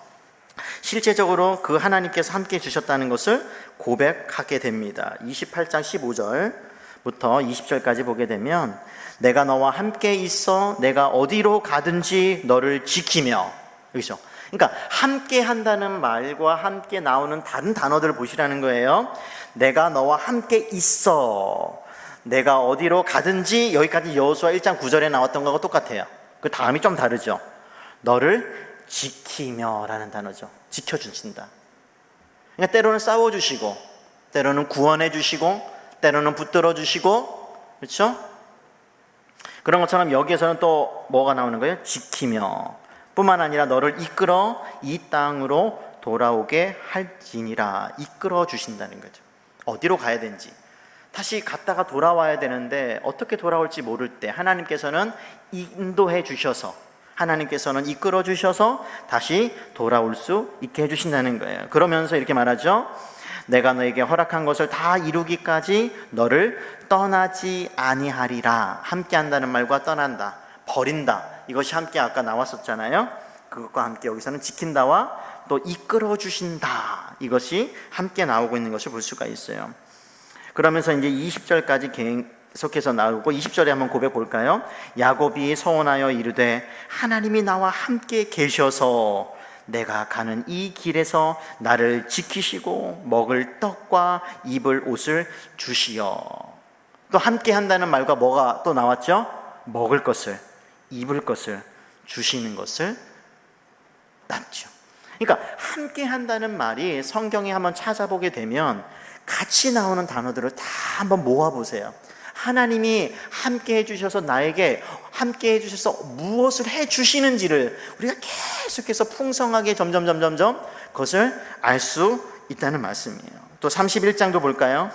실제적으로 그 하나님께서 함께 해주셨다는 것을 고백하게 됩니다. 28장 15절부터 20절까지 보게 되면 내가 너와 함께 있어 내가 어디로 가든지 너를 지키며, 그렇죠? 그러니까 함께 한다는 말과 함께 나오는 다른 단어들을 보시라는 거예요. 내가 너와 함께 있어 내가 어디로 가든지, 여기까지 여호수아 1장 9절에 나왔던 거하고 똑같아요. 그 다음이 좀 다르죠. 너를 지키며 라는 단어죠. 지켜주신다. 그러니까 때로는 싸워주시고 때로는 구원해주시고 때로는 붙들어주시고, 그렇죠? 그런 것처럼 여기에서는 또 뭐가 나오는 거예요? 지키며 뿐만 아니라 너를 이끌어 이 땅으로 돌아오게 할지니라. 이끌어 주신다는 거죠. 어디로 가야 되는지 다시 갔다가 돌아와야 되는데 어떻게 돌아올지 모를 때 하나님께서는 인도해 주셔서, 하나님께서는 이끌어 주셔서 다시 돌아올 수 있게 해주신다는 거예요. 그러면서 이렇게 말하죠. 내가 너에게 허락한 것을 다 이루기까지 너를 떠나지 아니하리라. 함께 한다는 말과 떠난다, 버린다, 이것이 함께 아까 나왔었잖아요. 그것과 함께 여기서는 지킨다와 또 이끌어 주신다, 이것이 함께 나오고 있는 것을 볼 수가 있어요. 그러면서 이제 20절까지 계속해서 나오고 20절에 한번 고백 볼까요? 야곱이 서원하여 이르되 하나님이 나와 함께 계셔서 내가 가는 이 길에서 나를 지키시고 먹을 떡과 입을 옷을 주시어. 또 함께 한다는 말과 뭐가 또 나왔죠? 먹을 것을, 입을 것을 주시는 것을 낳죠. 그러니까 함께 한다는 말이 성경에 한번 찾아보게 되면 같이 나오는 단어들을 다 한번 모아보세요. 하나님이 함께 해주셔서 나에게 함께 해주셔서 무엇을 해주시는지를 우리가 계속해서 풍성하게 점점 그것을 알 수 있다는 말씀이에요. 또 31장도 볼까요?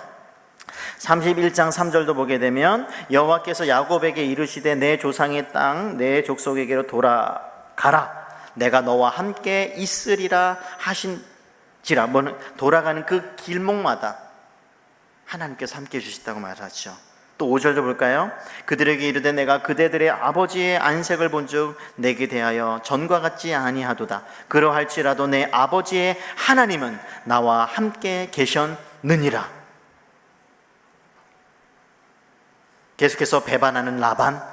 31장 3절도 보게 되면 여호와께서 야곱에게 이르시되 내 조상의 땅 내 족속에게로 돌아가라. 내가 너와 함께 있으리라 하신지라. 돌아가는 그 길목마다 하나님께서 함께 해주셨다고 말하죠. 또 5절도 볼까요? 그들에게 이르되 내가 그대들의 아버지의 안색을 본즉 내게 대하여 전과 같지 아니하도다. 그러할지라도 내 아버지의 하나님은 나와 함께 계셨느니라. 계속해서 배반하는 라반,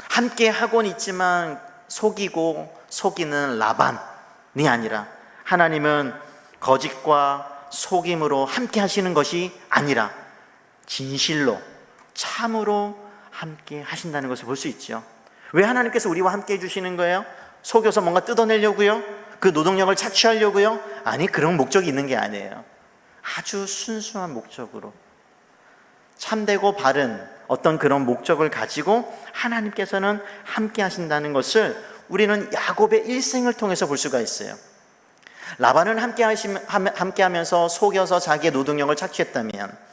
함께 하고는 있지만 속이고 속이는 라반이 아니라 하나님은 거짓과 속임으로 함께 하시는 것이 아니라 진실로 참으로 함께 하신다는 것을 볼 수 있죠. 왜 하나님께서 우리와 함께 해주시는 거예요? 속여서 뭔가 뜯어내려고요? 그 노동력을 착취하려고요? 아니, 그런 목적이 있는 게 아니에요. 아주 순수한 목적으로, 참되고 바른 어떤 그런 목적을 가지고 하나님께서는 함께 하신다는 것을 우리는 야곱의 일생을 통해서 볼 수가 있어요. 라반은 함께 하면서 속여서 자기의 노동력을 착취했다면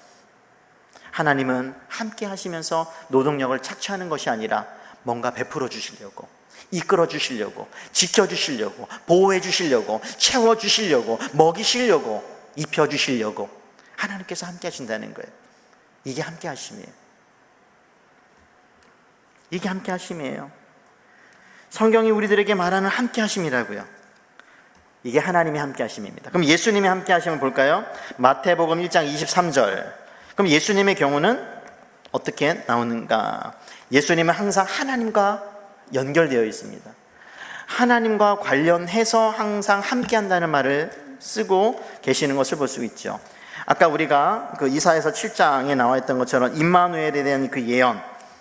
하나님은 함께 하시면서 노동력을 착취하는 것이 아니라 뭔가 베풀어 주시려고, 이끌어 주시려고, 지켜 주시려고, 보호해 주시려고, 채워 주시려고, 먹이시려고, 입혀 주시려고 하나님께서 함께 하신다는 거예요. 이게 함께 하심이에요. 이게 함께 하심이에요. 성경이 우리들에게 말하는 함께 하심이라고요. 이게 하나님의 함께 하심입니다. 그럼 예수님의 함께 하심을 볼까요? 마태복음 1장 23절. 그럼 예수님의 경우는 어떻게 나오는가? 예수님은 항상 하나님과 연결되어 있습니다. 하나님과 관련해서 항상 함께한다는 말을 쓰고 계시는 것을 볼 수 있죠. 아까 우리가 그 이사야서 7장에 나와 있던 것처럼 임마누엘에 대한 그 예언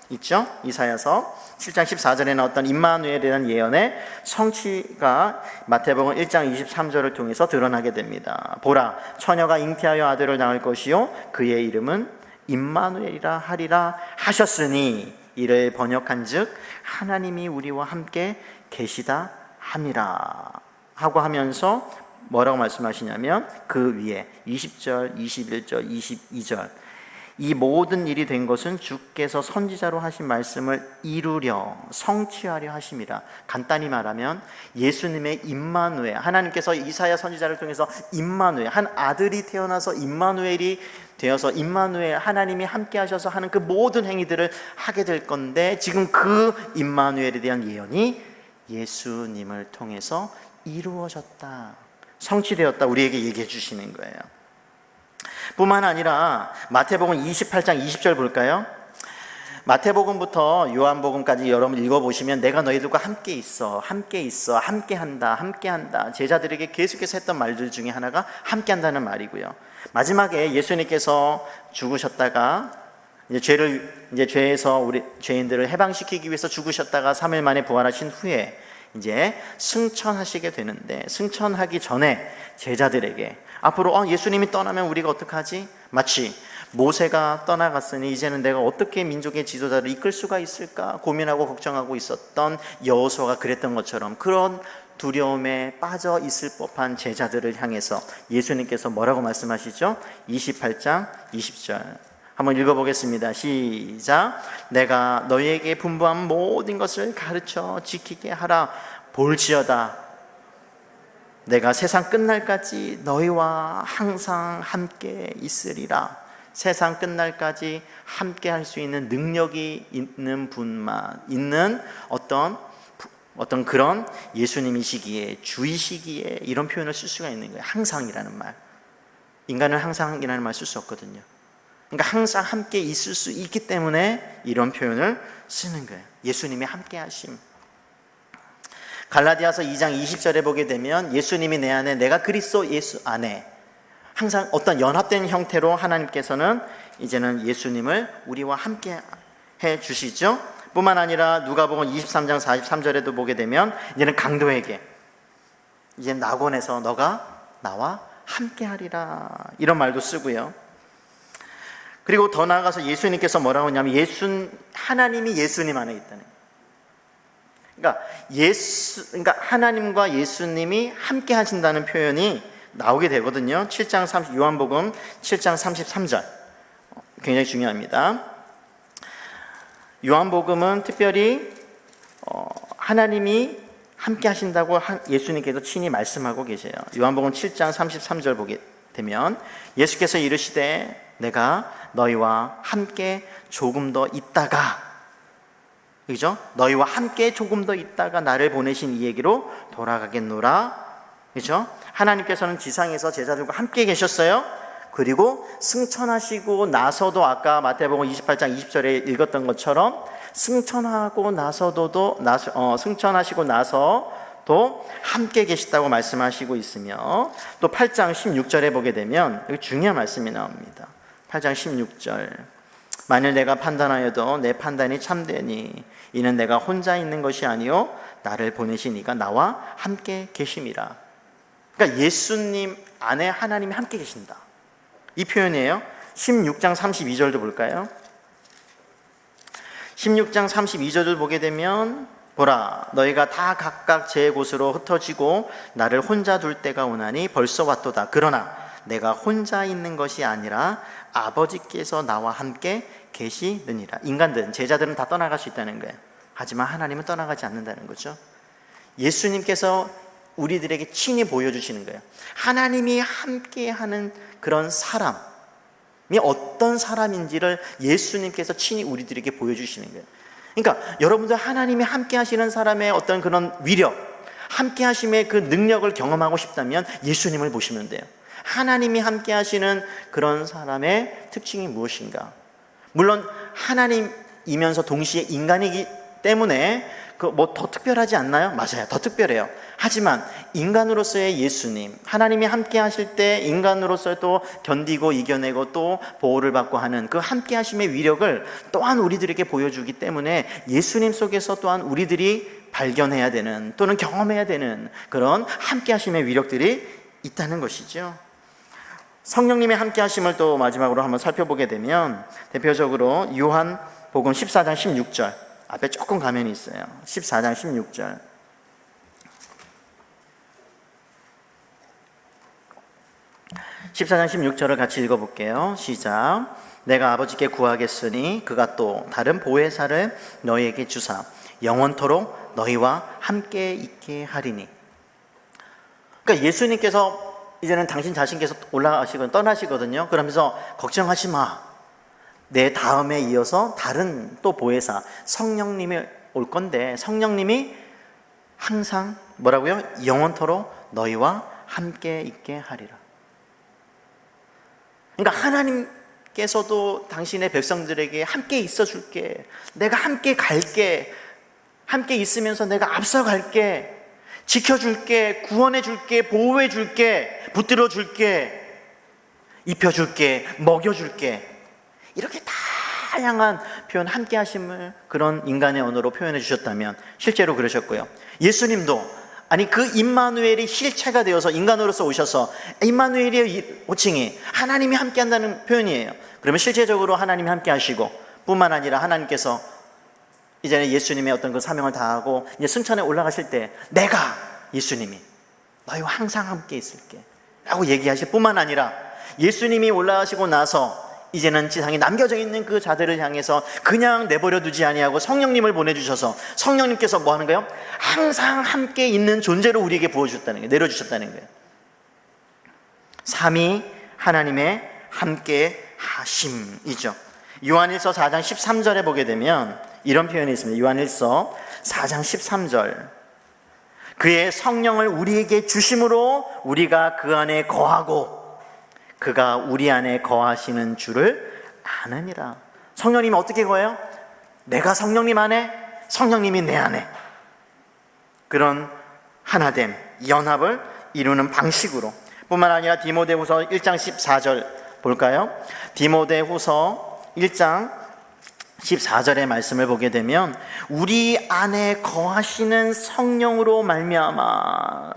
있죠? 이사야서 7장 14절에 나왔던 임마누엘에 대한 예언의 성취가 마태복음 1장 23절을 통해서 드러나게 됩니다. 보라, 처녀가 잉태하여 아들을 낳을 것이요 그의 이름은 임마누엘이라 하리라 하셨으니, 이를 번역한즉 하나님이 우리와 함께 계시다 함이라 하고 하면서 뭐라고 말씀하시냐면 그 위에 20절, 21절, 22절 이 모든 일이 된 것은 주께서 선지자로 하신 말씀을 이루려 성취하려 하심이라. 간단히 말하면 예수님의 임마누엘, 하나님께서 이사야 선지자를 통해서 임마누엘, 한 아들이 태어나서 임마누엘이 되어서 임마누엘 하나님이 함께 하셔서 하는 그 모든 행위들을 하게 될 건데, 지금 그 임마누엘에 대한 예언이 예수님을 통해서 이루어졌다, 성취되었다, 우리에게 얘기해 주시는 거예요. 뿐만 아니라 마태복음 28장 20절 볼까요? 마태복음부터 요한복음까지 여러분 읽어보시면 내가 너희들과 함께 있어, 함께 있어, 함께한다, 함께한다, 제자들에게 계속해서 했던 말들 중에 하나가 함께한다는 말이고요. 마지막에 예수님께서 죽으셨다가 이제 죄에서 우리 죄인들을 해방시키기 위해서 죽으셨다가 3일 만에 부활하신 후에 이제 승천하시게 되는데, 승천하기 전에 제자들에게 앞으로 예수님이 떠나면 우리가 어떡하지? 마치 모세가 떠나갔으니 이제는 내가 어떻게 민족의 지도자를 이끌 수가 있을까 고민하고 걱정하고 있었던 여호수아가 그랬던 것처럼 그런 두려움에 빠져 있을 법한 제자들을 향해서 예수님께서 뭐라고 말씀하시죠? 28장 20절 한번 읽어보겠습니다. 시작. 내가 너희에게 분부한 모든 것을 가르쳐 지키게 하라. 볼지어다 내가 세상 끝날까지 너희와 항상 함께 있으리라. 세상 끝날까지 함께 할 수 있는 능력이 있는 분만 있는 어떤 그런 예수님이시기에, 주이시기에 이런 표현을 쓸 수가 있는 거예요. 항상이라는 말. 인간은 항상이라는 말 쓸 수 없거든요. 그러니까 항상 함께 있을 수 있기 때문에 이런 표현을 쓰는 거예요. 예수님이 함께 하심. 갈라디아서 2장 20절에 보게 되면 예수님이 내 안에, 내가 그리스도 예수 안에, 항상 어떤 연합된 형태로 하나님께서는 이제는 예수님을 우리와 함께 해 주시죠. 뿐만 아니라 누가복음 23장 43절에도 보게 되면 이제는 강도에게 이제 낙원에서 너가 나와 함께 하리라, 이런 말도 쓰고요. 그리고 더 나아가서 예수님께서 뭐라고 하냐면 하나님이 예수님 안에 있다는 거예요. 그러니까 하나님과 예수님이 함께 하신다는 표현이 나오게 되거든요. 요한복음 7장 33절 굉장히 중요합니다. 요한복음은 특별히 하나님이 함께 하신다고 예수님께서 친히 말씀하고 계세요. 요한복음 7장 33절 보게 되면 예수께서 이르시되 내가 너희와 함께 조금 더 있다가, 그죠? 너희와 함께 조금 더 있다가 나를 보내신 이에게로 돌아가겠노라. 그죠? 하나님께서는 지상에서 제자들과 함께 계셨어요. 그리고 승천하시고 나서도 아까 마태복음 28장 20절에 읽었던 것처럼 승천하시고 나서도 함께 계시다고 말씀하시고 있으며, 또 8장 16절에 보게 되면 여기 중요한 말씀이 나옵니다. 8장 16절 만일 내가 판단하여도 내 판단이 참되니 이는 내가 혼자 있는 것이 아니요 나를 보내신 이가 나와 함께 계심이라. 그러니까 예수님 안에 하나님이 함께 계신다, 이 표현이에요. 16장 32절도 볼까요? 16장 32절을 보게 되면 보라 너희가 다 각각 제 곳으로 흩어지고 나를 혼자 둘 때가 오나니 벌써 왔도다. 그러나 내가 혼자 있는 것이 아니라 아버지께서 나와 함께 계시느니라. 인간들은, 제자들은 다 떠나갈 수 있다는 거예요. 하지만 하나님은 떠나가지 않는다는 거죠. 예수님께서 우리들에게 친히 보여주시는 거예요. 하나님이 함께하는 그런 사람이 어떤 사람인지를 예수님께서 친히 우리들에게 보여주시는 거예요. 그러니까 여러분들 하나님이 함께하시는 사람의 어떤 그런 위력, 함께하심의 그 능력을 경험하고 싶다면 예수님을 보시면 돼요. 하나님이 함께하시는 그런 사람의 특징이 무엇인가? 물론 하나님 하나님이면서 동시에 인간이기 때문에 그 뭐 더 특별하지 않나요? 맞아요. 더 특별해요. 하지만 인간으로서의 예수님, 하나님이 함께 하실 때 인간으로서 또 견디고 이겨내고 또 보호를 받고 하는 그 함께 하심의 위력을 또한 우리들에게 보여주기 때문에 예수님 속에서 또한 우리들이 발견해야 되는 또는 경험해야 되는 그런 함께 하심의 위력들이 있다는 것이죠. 성령님의 함께 하심을 또 마지막으로 한번 살펴보게 되면 대표적으로 요한복음 14장 16절 앞에 조금 가면이 있어요. 14장 16절. (14장 16절을) 같이 읽어볼게요. 시작. 내가 아버지께 구하겠으니 그가 또 다른 보혜사를 너희에게 주사 영원토록 너희와 함께 있게 하리니. 그러니까 예수님께서 이제는 당신 자신께서 올라가시고 떠나시거든요. 그러면서 걱정하지 마. 내 다음에 이어서 다른 또 보혜사 성령님이 올 건데 성령님이 항상 뭐라고요? 영원토록 너희와 함께 있게 하리라. 그러니까 하나님께서도 당신의 백성들에게 함께 있어 줄게, 내가 함께 갈게, 함께 있으면서 내가 앞서갈게, 지켜줄게, 구원해줄게, 보호해줄게, 붙들어줄게, 입혀줄게, 먹여줄게, 이렇게 다양한 표현, 함께 하심을 그런 인간의 언어로 표현해 주셨다면 실제로 그러셨고요. 예수님도 아니 그 임마누엘이 실체가 되어서 인간으로서 오셔서, 임마누엘의 호칭이 하나님이 함께 한다는 표현이에요. 그러면 실제적으로 하나님이 함께 하시고 뿐만 아니라 하나님께서 이제는 예수님의 어떤 그 사명을 다하고 이제 승천에 올라가실 때 내가 예수님이 너희와 항상 함께 있을게 라고 얘기하실 뿐만 아니라 예수님이 올라가시고 나서 이제는 지상에 남겨져 있는 그 자들을 향해서 그냥 내버려 두지 아니하고 성령님을 보내주셔서 성령님께서 뭐 하는 거예요? 항상 함께 있는 존재로 우리에게 부어주셨다는 거예요. 내려주셨다는 거예요. 삼위 하나님의 함께 하심이죠. 요한일서 4장 13절에 보게 되면 이런 표현이 있습니다. 요한일서 4장 13절. 그의 성령을 우리에게 주심으로 우리가 그 안에 거하고 그가 우리 안에 거하시는 줄을 아느니라. 성령님이 어떻게 거해요? 내가 성령님 안에, 성령님이 내 안에. 그런 하나됨, 연합을 이루는 방식으로 뿐만 아니라 디모데후서 1장 14절 볼까요? 디모데후서 1장 14절의 말씀을 보게 되면 우리 안에 거하시는 성령으로 말미암아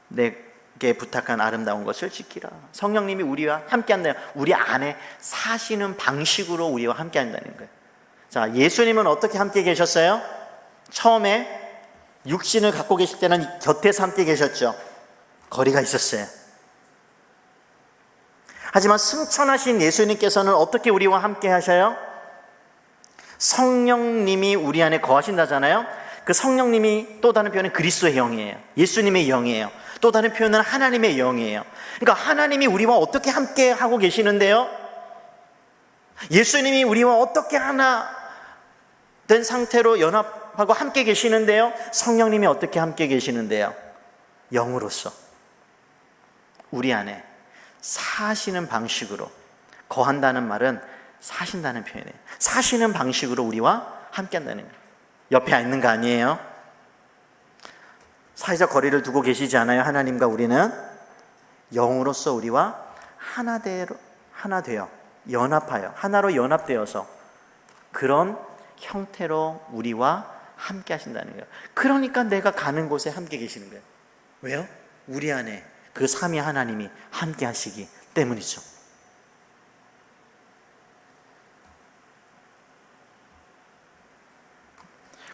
내게 부탁한 아름다운 것을 지키라. 성령님이 우리와 함께 한다는, 우리 안에 사시는 방식으로 우리와 함께 한다는 거예요. 자, 예수님은 어떻게 함께 계셨어요? 처음에 육신을 갖고 계실 때는 곁에서 함께 계셨죠. 거리가 있었어요. 하지만 승천하신 예수님께서는 어떻게 우리와 함께 하셔요? 성령님이 우리 안에 거하신다잖아요. 그 성령님이 또 다른 표현은 그리스도의 영이에요. 예수님의 영이에요. 또 다른 표현은 하나님의 영이에요. 그러니까 하나님이 우리와 어떻게 함께 하고 계시는데요? 예수님이 우리와 어떻게 하나 된 상태로 연합하고 함께 계시는데요? 성령님이 어떻게 함께 계시는데요? 영으로서 우리 안에 사시는 방식으로, 거한다는 말은 사신다는 표현이에요. 사시는 방식으로 우리와 함께 한다는 거예요. 옆에 앉는 거 아니에요. 사회적 거리를 두고 계시지 않아요. 하나님과 우리는 영으로서 우리와 하나 되어 연합하여 하나로 연합되어서 그런 형태로 우리와 함께 하신다는 거예요. 그러니까 내가 가는 곳에 함께 계시는 거예요. 왜요? 우리 안에 그 삼위 하나님이 함께 하시기 때문이죠.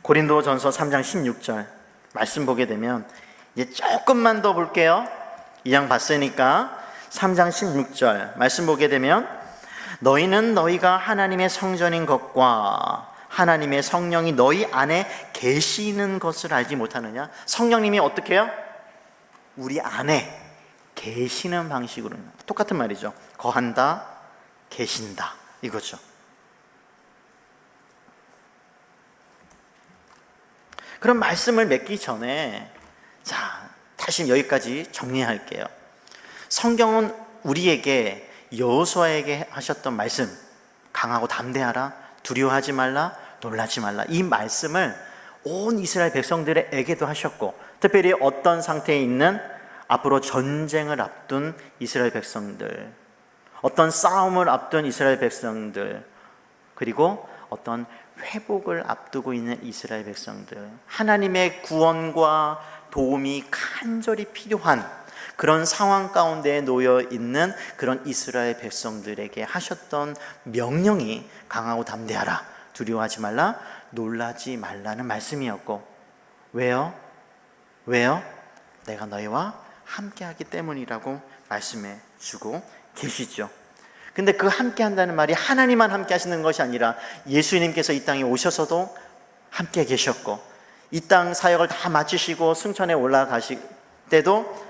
고린도전서 3장 16절 말씀 보게 되면 이제 조금만 더 볼게요. 이왕 봤으니까 3장 16절 말씀 보게 되면 너희는 너희가 하나님의 성전인 것과 하나님의 성령이 너희 안에 계시는 것을 알지 못하느냐? 성령님이 어떻게 해요? 우리 안에 계시는 방식으로, 똑같은 말이죠. 거한다, 계신다 이거죠. 그런 말씀을 맺기 전에 자, 다시 여기까지 정리할게요. 성경은 우리에게 여호수아에게 하셨던 말씀, 강하고 담대하라, 두려워하지 말라, 놀라지 말라. 이 말씀을 온 이스라엘 백성들에게도 하셨고, 특별히 어떤 상태에 있는 앞으로 전쟁을 앞둔 이스라엘 백성들, 어떤 싸움을 앞둔 이스라엘 백성들, 그리고 어떤 회복을 앞두고 있는 이스라엘 백성들, 하나님의 구원과 도움이 간절히 필요한 그런 상황 가운데 놓여 있는 그런 이스라엘 백성들에게 하셨던 명령이 강하고 담대하라, 두려워하지 말라, 놀라지 말라는 말씀이었고, 왜요? 내가 너희와 함께하기 때문이라고 말씀해 주고 계시죠. 근데 그 함께 한다는 말이 하나님만 함께 하시는 것이 아니라 예수님께서 이 땅에 오셔서도 함께 계셨고, 이 땅 사역을 다 마치시고 승천에 올라가실 때도,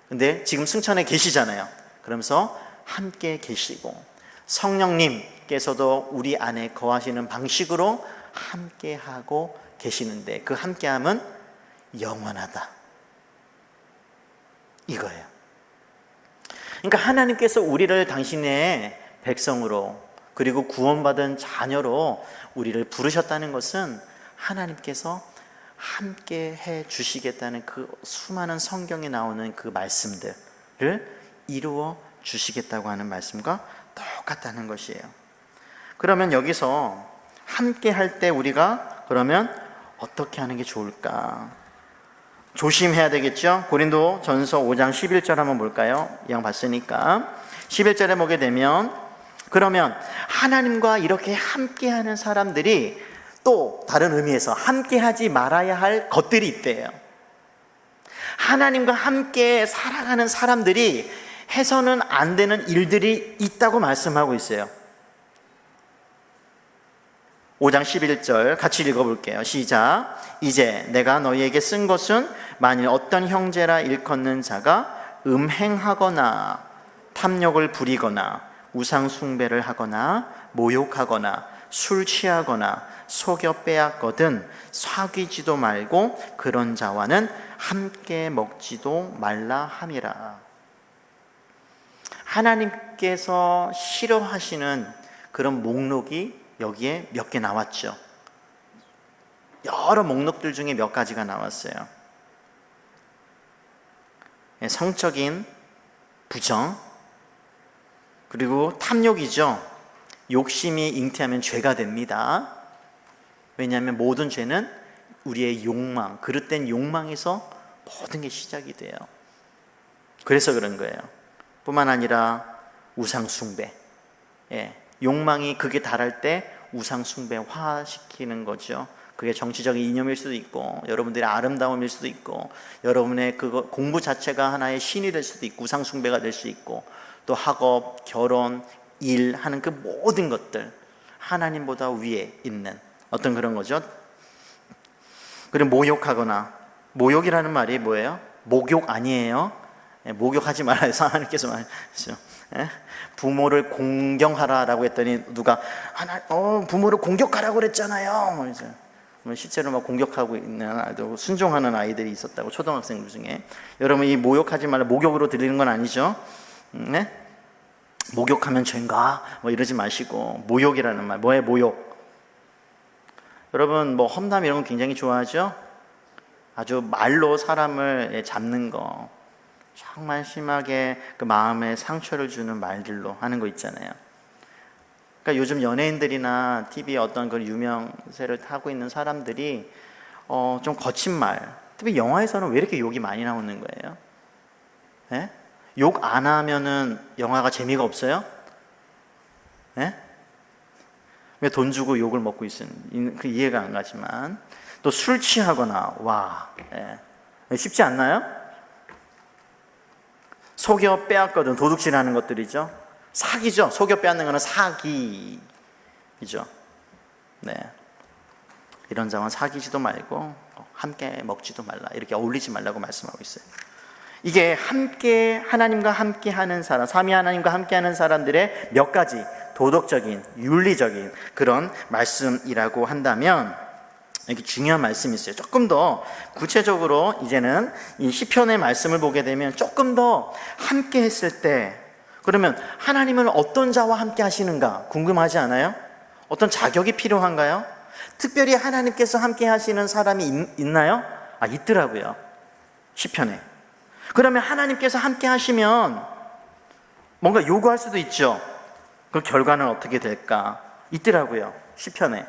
근데 지금 승천에 계시잖아요. 그러면서 함께 계시고, 성령님께서도 우리 안에 거하시는 방식으로 함께 하고 계시는데, 그 함께함은 영원하다, 이거예요. 그러니까 하나님께서 우리를 당신의 백성으로, 그리고 구원받은 자녀로 우리를 부르셨다는 것은 하나님께서 함께 해 주시겠다는 그 수많은 성경에 나오는 그 말씀들을 이루어 주시겠다고 하는 말씀과 똑같다는 것이에요. 그러면 여기서 함께 할 때 우리가 그러면 어떻게 하는 게 좋을까? 조심해야 되겠죠? 고린도 전서 5장 11절 한번 볼까요? 이왕 봤으니까 11절에 보게 되면, 그러면 하나님과 이렇게 함께하는 사람들이 또 다른 의미에서 함께하지 말아야 할 것들이 있대요. 하나님과 함께 살아가는 사람들이 해서는 안 되는 일들이 있다고 말씀하고 있어요. 5장 11절 같이 읽어볼게요. 시작. 이제 내가 너희에게 쓴 것은 만일 어떤 형제라 일컫는 자가 음행하거나 탐욕을 부리거나 우상 숭배를 하거나 모욕하거나 술 취하거나 속여 빼앗거든 사귀지도 말고 그런 자와는 함께 먹지도 말라 함이라. 하나님께서 싫어하시는 그런 목록이 여기에 몇 개 나왔죠. 여러 목록들 중에 몇 가지가 나왔어요. 성적인 부정, 그리고 탐욕이죠. 욕심이 잉태하면 죄가 됩니다. 왜냐하면 모든 죄는 우리의 욕망, 그릇된 욕망에서 모든 게 시작이 돼요. 그래서 그런 거예요. 뿐만 아니라 우상 숭배, 욕망이 극에 달할 때 우상 숭배화시키는 거죠. 그게 정치적인 이념일 수도 있고, 여러분들의 아름다움일 수도 있고, 여러분의 그거 공부 자체가 하나의 신이 될 수도 있고, 우상 숭배가 될 수 있고, 또 학업, 결혼, 일 하는 그 모든 것들, 하나님보다 위에 있는 어떤 그런 거죠. 그리고 모욕하거나, 모욕이라는 말이 뭐예요? 목욕 아니에요. 목욕하지 말아요. 하나님께서 말했죠. 부모를 공경하라라고 했더니 누가 부모를 공격하라고 그랬잖아요. 실제로 막 공격하고 있는 아이들, 순종하는 아이들이 있었다고, 초등학생들 중에. 여러분, 이 모욕하지 말라 목욕으로 들리는 건 아니죠. 네? 목욕하면 죄인가? 이러지 마시고, 모욕이라는 말, 뭐예요? 모욕. 여러분, 험담 이런 거 굉장히 좋아하죠? 아주 말로 사람을 잡는 거, 정말 심하게 그 마음에 상처를 주는 말들로 하는 거 있잖아요. 그러니까 요즘 연예인들이나 TV에 어떤 그 유명세를 타고 있는 사람들이 좀 거친 말, 특히 영화에서는 왜 이렇게 욕이 많이 나오는 거예요? 네? 욕 안 하면은 영화가 재미가 없어요? 네? 왜 돈 주고 욕을 먹고 있는, 그 이해가 안 가지만. 또 술 취하거나, 쉽지 않나요? 속여 빼앗거든, 도둑질하는 것들이죠. 사기죠. 속여 빼앗는 거는 사기이죠. 네. 이런 자와 사귀지도 말고 함께 먹지도 말라, 이렇게 어울리지 말라고 말씀하고 있어요. 이게 함께, 하나님과 함께 하는 사람, 삼위 하나님과 함께 하는 사람들의 몇 가지 도덕적인, 윤리적인 그런 말씀이라고 한다면, 이렇게 중요한 말씀이 있어요. 조금 더 구체적으로 이제는 이 시편의 말씀을 보게 되면 조금 더 함께 했을 때, 그러면 하나님은 어떤 자와 함께 하시는가 궁금하지 않아요? 어떤 자격이 필요한가요? 특별히 하나님께서 함께 하시는 사람이 있나요? 있더라고요. 시편에. 그러면 하나님께서 함께 하시면 뭔가 요구할 수도 있죠. 그 결과는 어떻게 될까? 있더라고요. 시편에.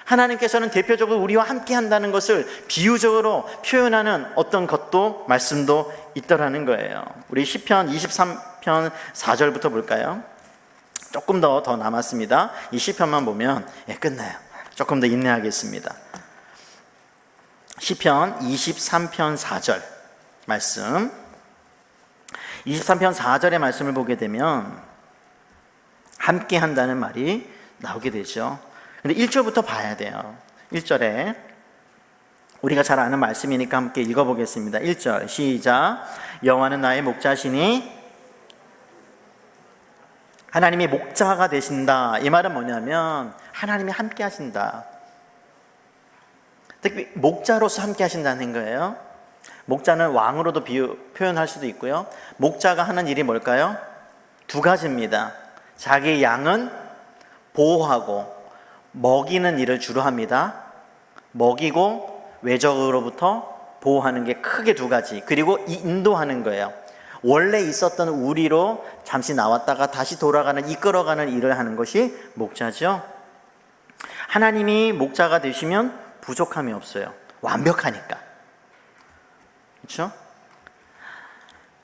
하나님께서는 대표적으로 우리와 함께 한다는 것을 비유적으로 표현하는 어떤 것도 말씀도 있더라는 거예요. 우리 시편 23편 4절부터 볼까요? 조금 더 남았습니다. 이 시편만 보면 끝나요. 조금 더 인내하겠습니다. 시편 23편 4절 말씀. 23편 4절의 말씀을 보게 되면 함께 한다는 말이 나오게 되죠. 근데 1절부터 봐야 돼요. 1절에 우리가 잘 아는 말씀이니까 함께 읽어보겠습니다. 1절 시작. 여호와는 나의 목자시니 하나님이 목자가 되신다. 이 말은 뭐냐면 하나님이 함께 하신다. 특히 목자로서 함께 하신다는 거예요. 목자는 왕으로도 표현할 수도 있고요. 목자가 하는 일이 뭘까요? 두 가지입니다. 자기 양은 보호하고 먹이는 일을 주로 합니다. 먹이고 외적으로부터 보호하는 게 크게 두 가지. 그리고 인도하는 거예요. 원래 있었던 우리로 잠시 나왔다가 다시 돌아가는, 이끌어가는 일을 하는 것이 목자죠. 하나님이 목자가 되시면 부족함이 없어요. 완벽하니까. 그렇죠?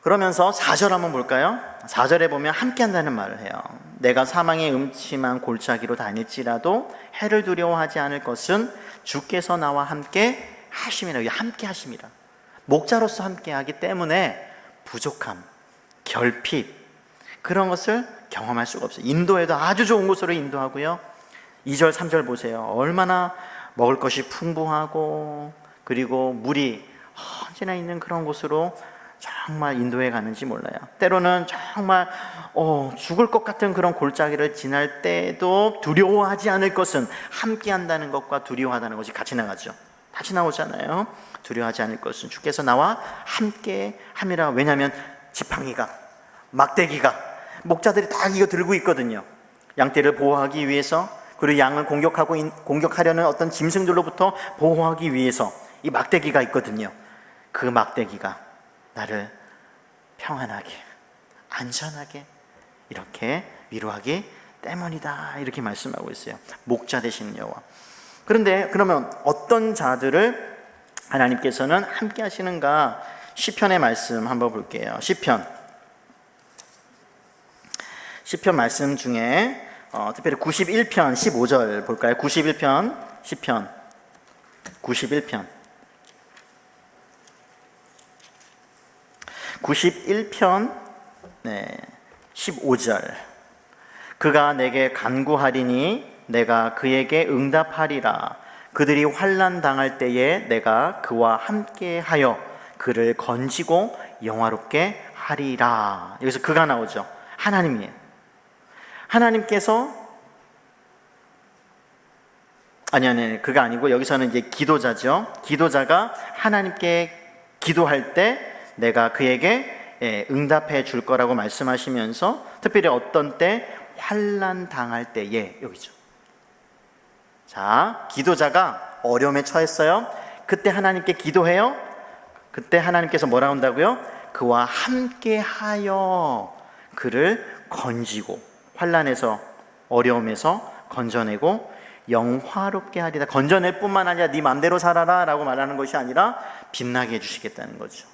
그러면서 4절 한번 볼까요? 4절에 보면 함께 한다는 말을 해요. 내가 사망의 음침한 골짜기로 다닐지라도 해를 두려워하지 않을 것은 주께서 나와 함께 하심이라. 함께 하심이라. 목자로서 함께 하기 때문에 부족함, 결핍 그런 것을 경험할 수가 없어요. 인도에도 아주 좋은 곳으로 인도하고요. 2절 3절 보세요. 얼마나 먹을 것이 풍부하고 그리고 물이 언제나 있는 그런 곳으로 정말 인도해 가는지 몰라요. 때로는 정말 죽을 것 같은 그런 골짜기를 지날 때도 두려워하지 않을 것은 함께 한다는 것과 두려워하다는 것이 같이 나가죠. 같이 나오잖아요. 두려워하지 않을 것은 주께서 나와 함께 함이라. 왜냐하면 지팡이가, 막대기가, 목자들이 다 이거 들고 있거든요. 양떼를 보호하기 위해서, 그리고 양을 공격하려는 어떤 짐승들로부터 보호하기 위해서 이 막대기가 있거든요. 그 막대기가 나를 평안하게, 안전하게 이렇게 위로하기 때문이다. 이렇게 말씀하고 있어요. 목자 되시는 여호와. 그런데 그러면 어떤 자들을 하나님께서는 함께 하시는가? 시편의 말씀 한번 볼게요. 시편 말씀 중에 특별히 91편 15절 볼까요? 91편 시편 91편 15절 그가 내게 간구하리니 내가 그에게 응답하리라. 그들이 환난 당할 때에 내가 그와 함께하여 그를 건지고 영화롭게 하리라. 여기서 그가 나오죠. 하나님이에요. 하나님께서 아니 그가 아니고 여기서는 이제 기도자죠. 기도자가 하나님께 기도할 때 내가 그에게 응답해 줄 거라고 말씀하시면서 특별히 어떤 때 환난 당할 때에 여기죠. 자, 기도자가 어려움에 처했어요. 그때 하나님께 기도해요. 그때 하나님께서 뭐라고 한다고요? 그와 함께하여 그를 건지고 환난에서 어려움에서 건져내고 영화롭게 하리라. 건져낼 뿐만 아니라 네 맘대로 살아라 라고 말하는 것이 아니라 빛나게 해주시겠다는 거죠.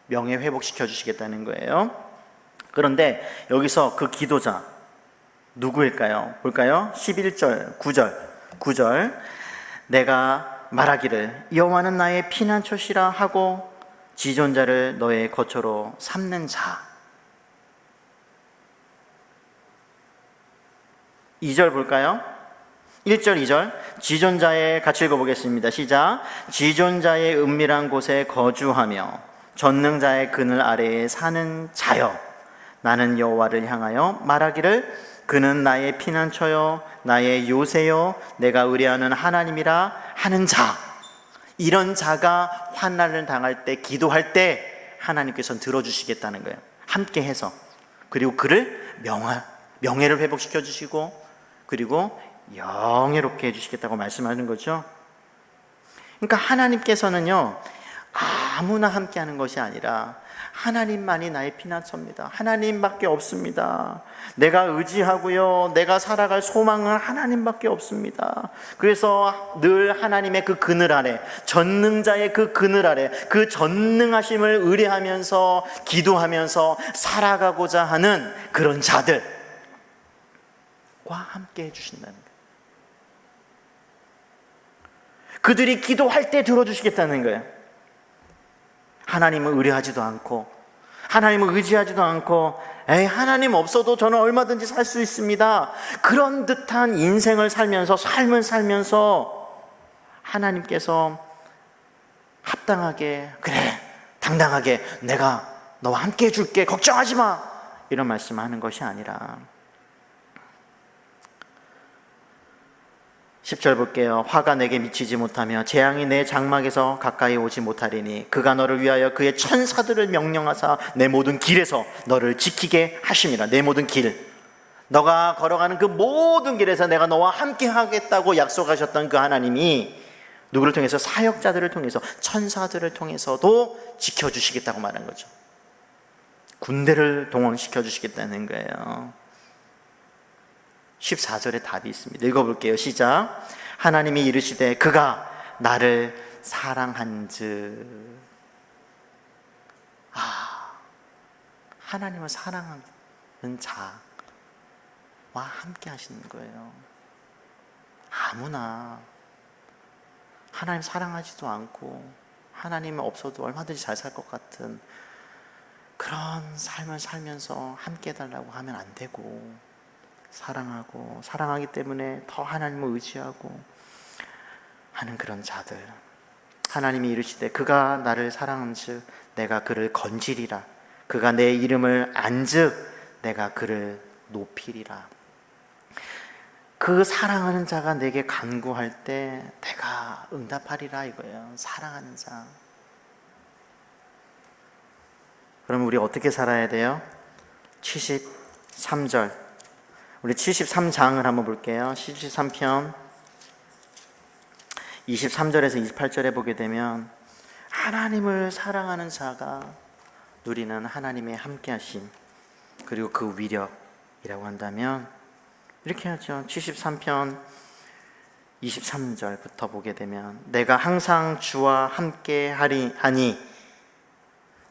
명예 회복시켜 주시겠다는 거예요. 그런데 여기서 그 기도자 누구일까요? 볼까요? 11절 9절 내가 말하기를 여호와는 나의 피난처시라 하고 지존자를 너의 거처로 삼는 자. 2절 볼까요? 1절 2절 지존자의 같이 읽어보겠습니다. 시작. 지존자의 은밀한 곳에 거주하며 전능자의 그늘 아래에 사는 자여 나는 여호와를 향하여 말하기를 그는 나의 피난처요 나의 요새요 내가 의뢰하는 하나님이라 하는 자. 이런 자가 환난을 당할 때 기도할 때 하나님께서는 들어주시겠다는 거예요. 함께 해서. 그리고 그를 명예를 회복시켜 주시고 그리고 영예롭게 해주시겠다고 말씀하는 거죠. 그러니까 하나님께서는요, 아무나 함께하는 것이 아니라 하나님만이 나의 피난처입니다. 하나님밖에 없습니다. 내가 의지하고요, 내가 살아갈 소망은 하나님밖에 없습니다. 그래서 늘 하나님의 그 그늘 아래, 전능자의 그 그늘 아래, 그 전능하심을 의뢰하면서 기도하면서 살아가고자 하는 그런 자들과 함께 해주신다는 거예요. 그들이 기도할 때 들어주시겠다는 거예요. 하나님을 의뢰하지도 않고, 하나님을 의지하지도 않고, 하나님 없어도 저는 얼마든지 살 수 있습니다, 그런 듯한 인생을 살면서, 삶을 살면서 하나님께서 합당하게, 그래, 당당하게 내가 너와 함께 해줄게, 걱정하지 마, 이런 말씀하는 것이 아니라 10절 볼게요. 화가 내게 미치지 못하며 재앙이 내 장막에서 가까이 오지 못하리니 그가 너를 위하여 그의 천사들을 명령하사 내 모든 길에서 너를 지키게 하심이라. 내 모든 길, 너가 걸어가는 그 모든 길에서 내가 너와 함께 하겠다고 약속하셨던 그 하나님이 누구를 통해서? 사역자들을 통해서, 천사들을 통해서도 지켜주시겠다고 말한 거죠. 군대를 동원시켜 주시겠다는 거예요. 14절에 답이 있습니다. 읽어볼게요. 시작. 하나님이 이르시되 그가 나를 사랑한즉. 하나님을 사랑하는 자와 함께 하시는 거예요. 아무나 하나님 사랑하지도 않고 하나님 없어도 얼마든지 잘 살 것 같은 그런 삶을 살면서 함께 해달라고 하면 안 되고, 사랑하고, 사랑하기 때문에 더 하나님을 의지하고 하는 그런 자들. 하나님이 이르시되 그가 나를 사랑한즉 내가 그를 건지리라. 그가 내 이름을 안즉 내가 그를 높이리라. 그 사랑하는 자가 내게 간구할 때 내가 응답하리라 이거예요. 사랑하는 자. 그럼 우리 어떻게 살아야 돼요? 73절, 우리 73장을 한번 볼게요. 73편 23절에서 28절에 보게 되면 하나님을 사랑하는 자가 누리는 하나님의 함께하심, 그리고 그 위력이라고 한다면 이렇게 하죠. 73편 23절부터 보게 되면 내가 항상 주와 함께 하니,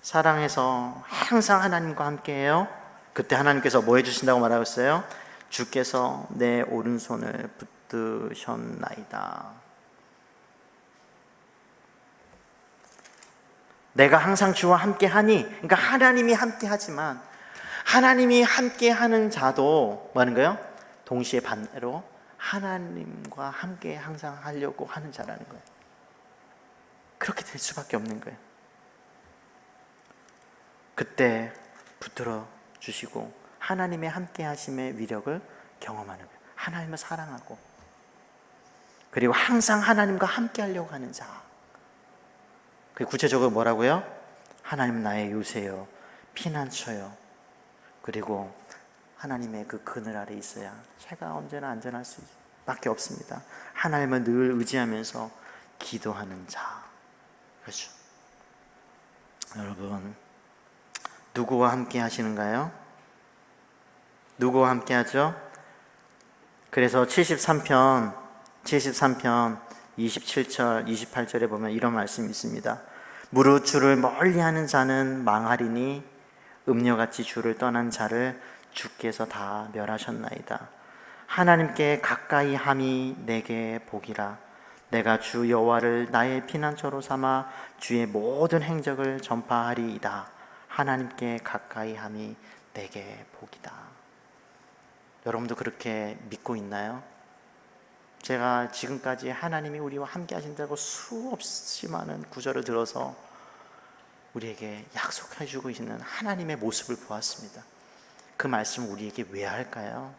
사랑해서 항상 하나님과 함께해요. 그때 하나님께서 뭐 해주신다고 말하고 있어요? 주께서 내 오른손을 붙드셨나이다. 내가 항상 주와 함께 하니, 그러니까 하나님이 함께 하지만 하나님이 함께 하는 자도 뭐 하는 거예요? 동시에 반대로 하나님과 함께 항상 하려고 하는 자라는 거예요. 그렇게 될 수밖에 없는 거예요. 그때 붙들어 주시고 하나님의 함께 하심의 위력을 경험하는 거예요. 하나님을 사랑하고, 그리고 항상 하나님과 함께 하려고 하는 자. 그리고 구체적으로 뭐라고요? 하나님 나의 요새요, 피난처요, 그리고 하나님의 그 그늘 아래 있어야 제가 언제나 안전할 수밖에 없습니다. 하나님을 늘 의지하면서 기도하는 자. 그렇죠. 여러분, 누구와 함께 하시는가요? 누구와 함께 하죠? 그래서 73편 27절 28절에 보면 이런 말씀이 있습니다. 무릇 주를 멀리하는 자는 망하리니 음녀같이 주를 떠난 자를 주께서 다 멸하셨나이다. 하나님께 가까이 함이 내게 복이라. 내가 주 여호와를 나의 피난처로 삼아 주의 모든 행적을 전파하리이다. 하나님께 가까이 함이 내게 복이다. 여러분도 그렇게 믿고 있나요? 제가 지금까지 하나님이 우리와 함께 하신다고 수없이 많은 구절을 들어서 우리에게 약속해 주고 있는 하나님의 모습을 보았습니다. 그 말씀 우리에게 왜 할까요?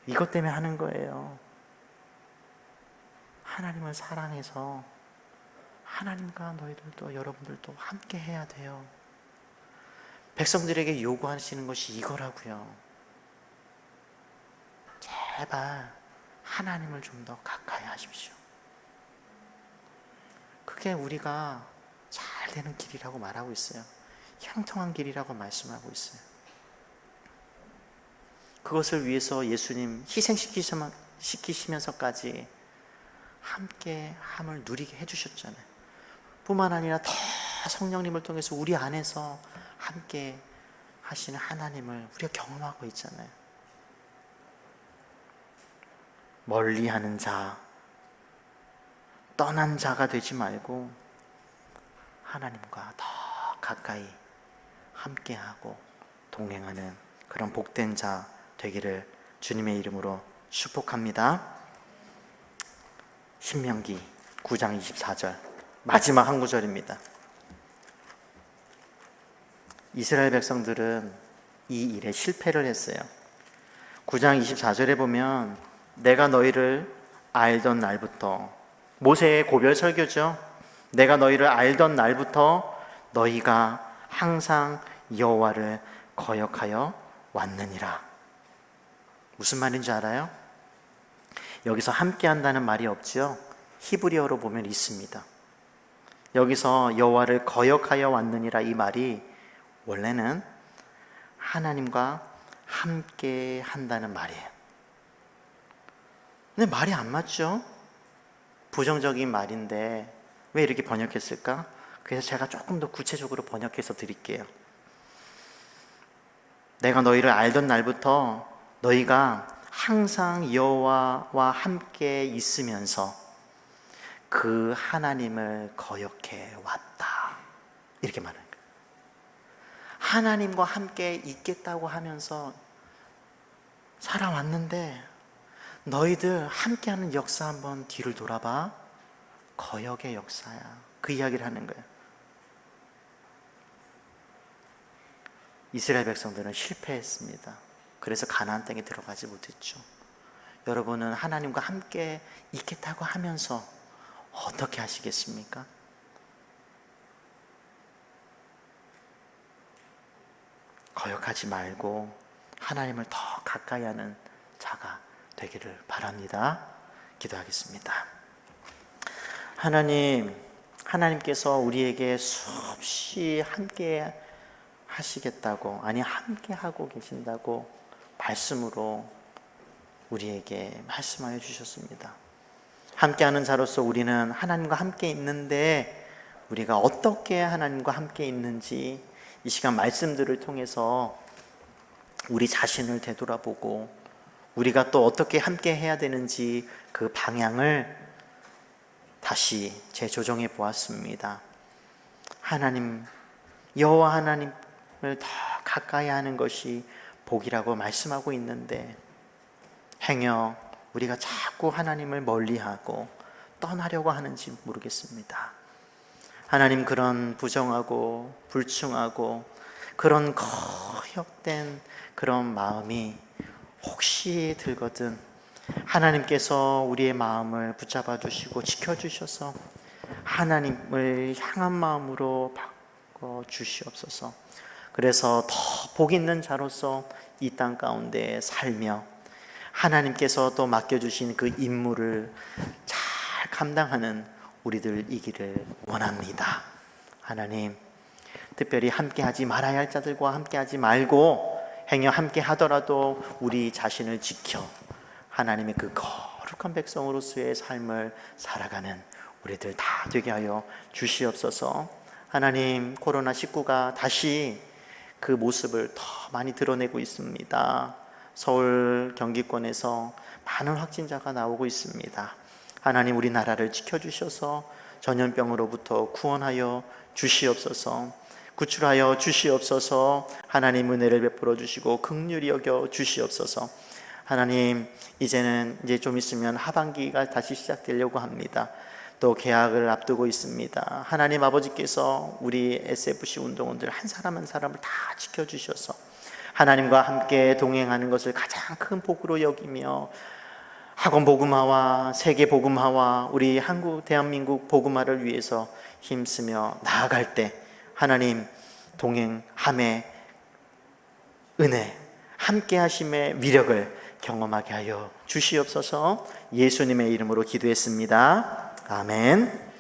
이것 때문에 하는 거예요. 하나님을 사랑해서 하나님과 너희들도, 여러분들도 함께 해야 돼요. 백성들에게 요구하시는 것이 이거라고요. 제발 하나님을 좀 더 가까이 하십시오. 그게 우리가 잘 되는 길이라고 말하고 있어요. 형통한 길이라고 말씀하고 있어요. 그것을 위해서 예수님 희생시키시면서까지 함께함을 누리게 해주셨잖아요. 뿐만 아니라 더 성령님을 통해서 우리 안에서 함께 하시는 하나님을 우리가 경험하고 있잖아요. 멀리하는 자, 떠난 자가 되지 말고 하나님과 더 가까이 함께하고 동행하는 그런 복된 자 되기를 주님의 이름으로 축복합니다. 신명기 9장 24절 마지막 한 구절입니다. 이스라엘 백성들은 이 일에 실패를 했어요. 9장 24절에 보면 내가 너희를 알던 날부터, 모세의 고별 설교죠. 내가 너희를 알던 날부터 너희가 항상 여호와를 거역하여 왔느니라. 무슨 말인지 알아요? 여기서 함께 한다는 말이 없죠. 히브리어로 보면 있습니다. 여기서 여호와를 거역하여 왔느니라 이 말이 원래는 하나님과 함께 한다는 말이에요. 근데 말이 안 맞죠? 부정적인 말인데 왜 이렇게 번역했을까? 그래서 제가 조금 더 구체적으로 번역해서 드릴게요. 내가 너희를 알던 날부터 너희가 항상 여호와와 함께 있으면서 그 하나님을 거역해 왔다. 이렇게 말하는 거예요. 하나님과 함께 있겠다고 하면서 살아왔는데 너희들 함께하는 역사 한번 뒤를 돌아봐. 거역의 역사야. 그 이야기를 하는 거예요. 이스라엘 백성들은 실패했습니다. 그래서 가나안 땅에 들어가지 못했죠. 여러분은 하나님과 함께 있겠다고 하면서 어떻게 하시겠습니까? 거역하지 말고 하나님을 더 가까이 하는 자가 되기를 바랍니다. 기도하겠습니다. 하나님께서 우리에게 수없이 함께 하시겠다고, 아니 함께 하고 계신다고 말씀으로 우리에게 말씀하여 주셨습니다. 함께하는 자로서 우리는 하나님과 함께 있는데 우리가 어떻게 하나님과 함께 있는지 이 시간 말씀들을 통해서 우리 자신을 되돌아보고 우리가 또 어떻게 함께 해야 되는지 그 방향을 다시 재조정해 보았습니다. 여호와 하나님을 더 가까이 하는 것이 복이라고 말씀하고 있는데 행여 우리가 자꾸 하나님을 멀리하고 떠나려고 하는지 모르겠습니다. 하나님, 그런 부정하고 불충하고 그런 거역된 그런 마음이 혹시 들거든 하나님께서 우리의 마음을 붙잡아 주시고 지켜주셔서 하나님을 향한 마음으로 바꿔 주시옵소서. 그래서 더 복 있는 자로서 이 땅 가운데 살며 하나님께서 또 맡겨주신 그 임무를 잘 감당하는 우리들이기를 원합니다. 하나님, 특별히 함께하지 말아야 할 자들과 함께하지 말고 행여 함께 하더라도 우리 자신을 지켜 하나님의 그 거룩한 백성으로서의 삶을 살아가는 우리들 다 되게 하여 주시옵소서. 하나님, 코로나19가 다시 그 모습을 더 많이 드러내고 있습니다. 서울 경기권에서 많은 확진자가 나오고 있습니다. 하나님, 우리나라를 지켜주셔서 전염병으로부터 구원하여 주시옵소서. 구출하여 주시옵소서. 하나님, 은혜를 베풀어 주시고 긍휼히 여겨 주시옵소서. 하나님, 이제 좀 있으면 하반기가 다시 시작되려고 합니다. 또 개학을 앞두고 있습니다. 하나님 아버지께서 우리 SFC 운동원들 한 사람 한 사람을 다 지켜주셔서 하나님과 함께 동행하는 것을 가장 큰 복으로 여기며 학원 복음화와 세계 복음화와 우리 한국 대한민국 복음화를 위해서 힘쓰며 나아갈 때 하나님 동행함의 은혜, 함께 하심의 위력을 경험하게 하여 주시옵소서. 예수님의 이름으로 기도했습니다. 아멘.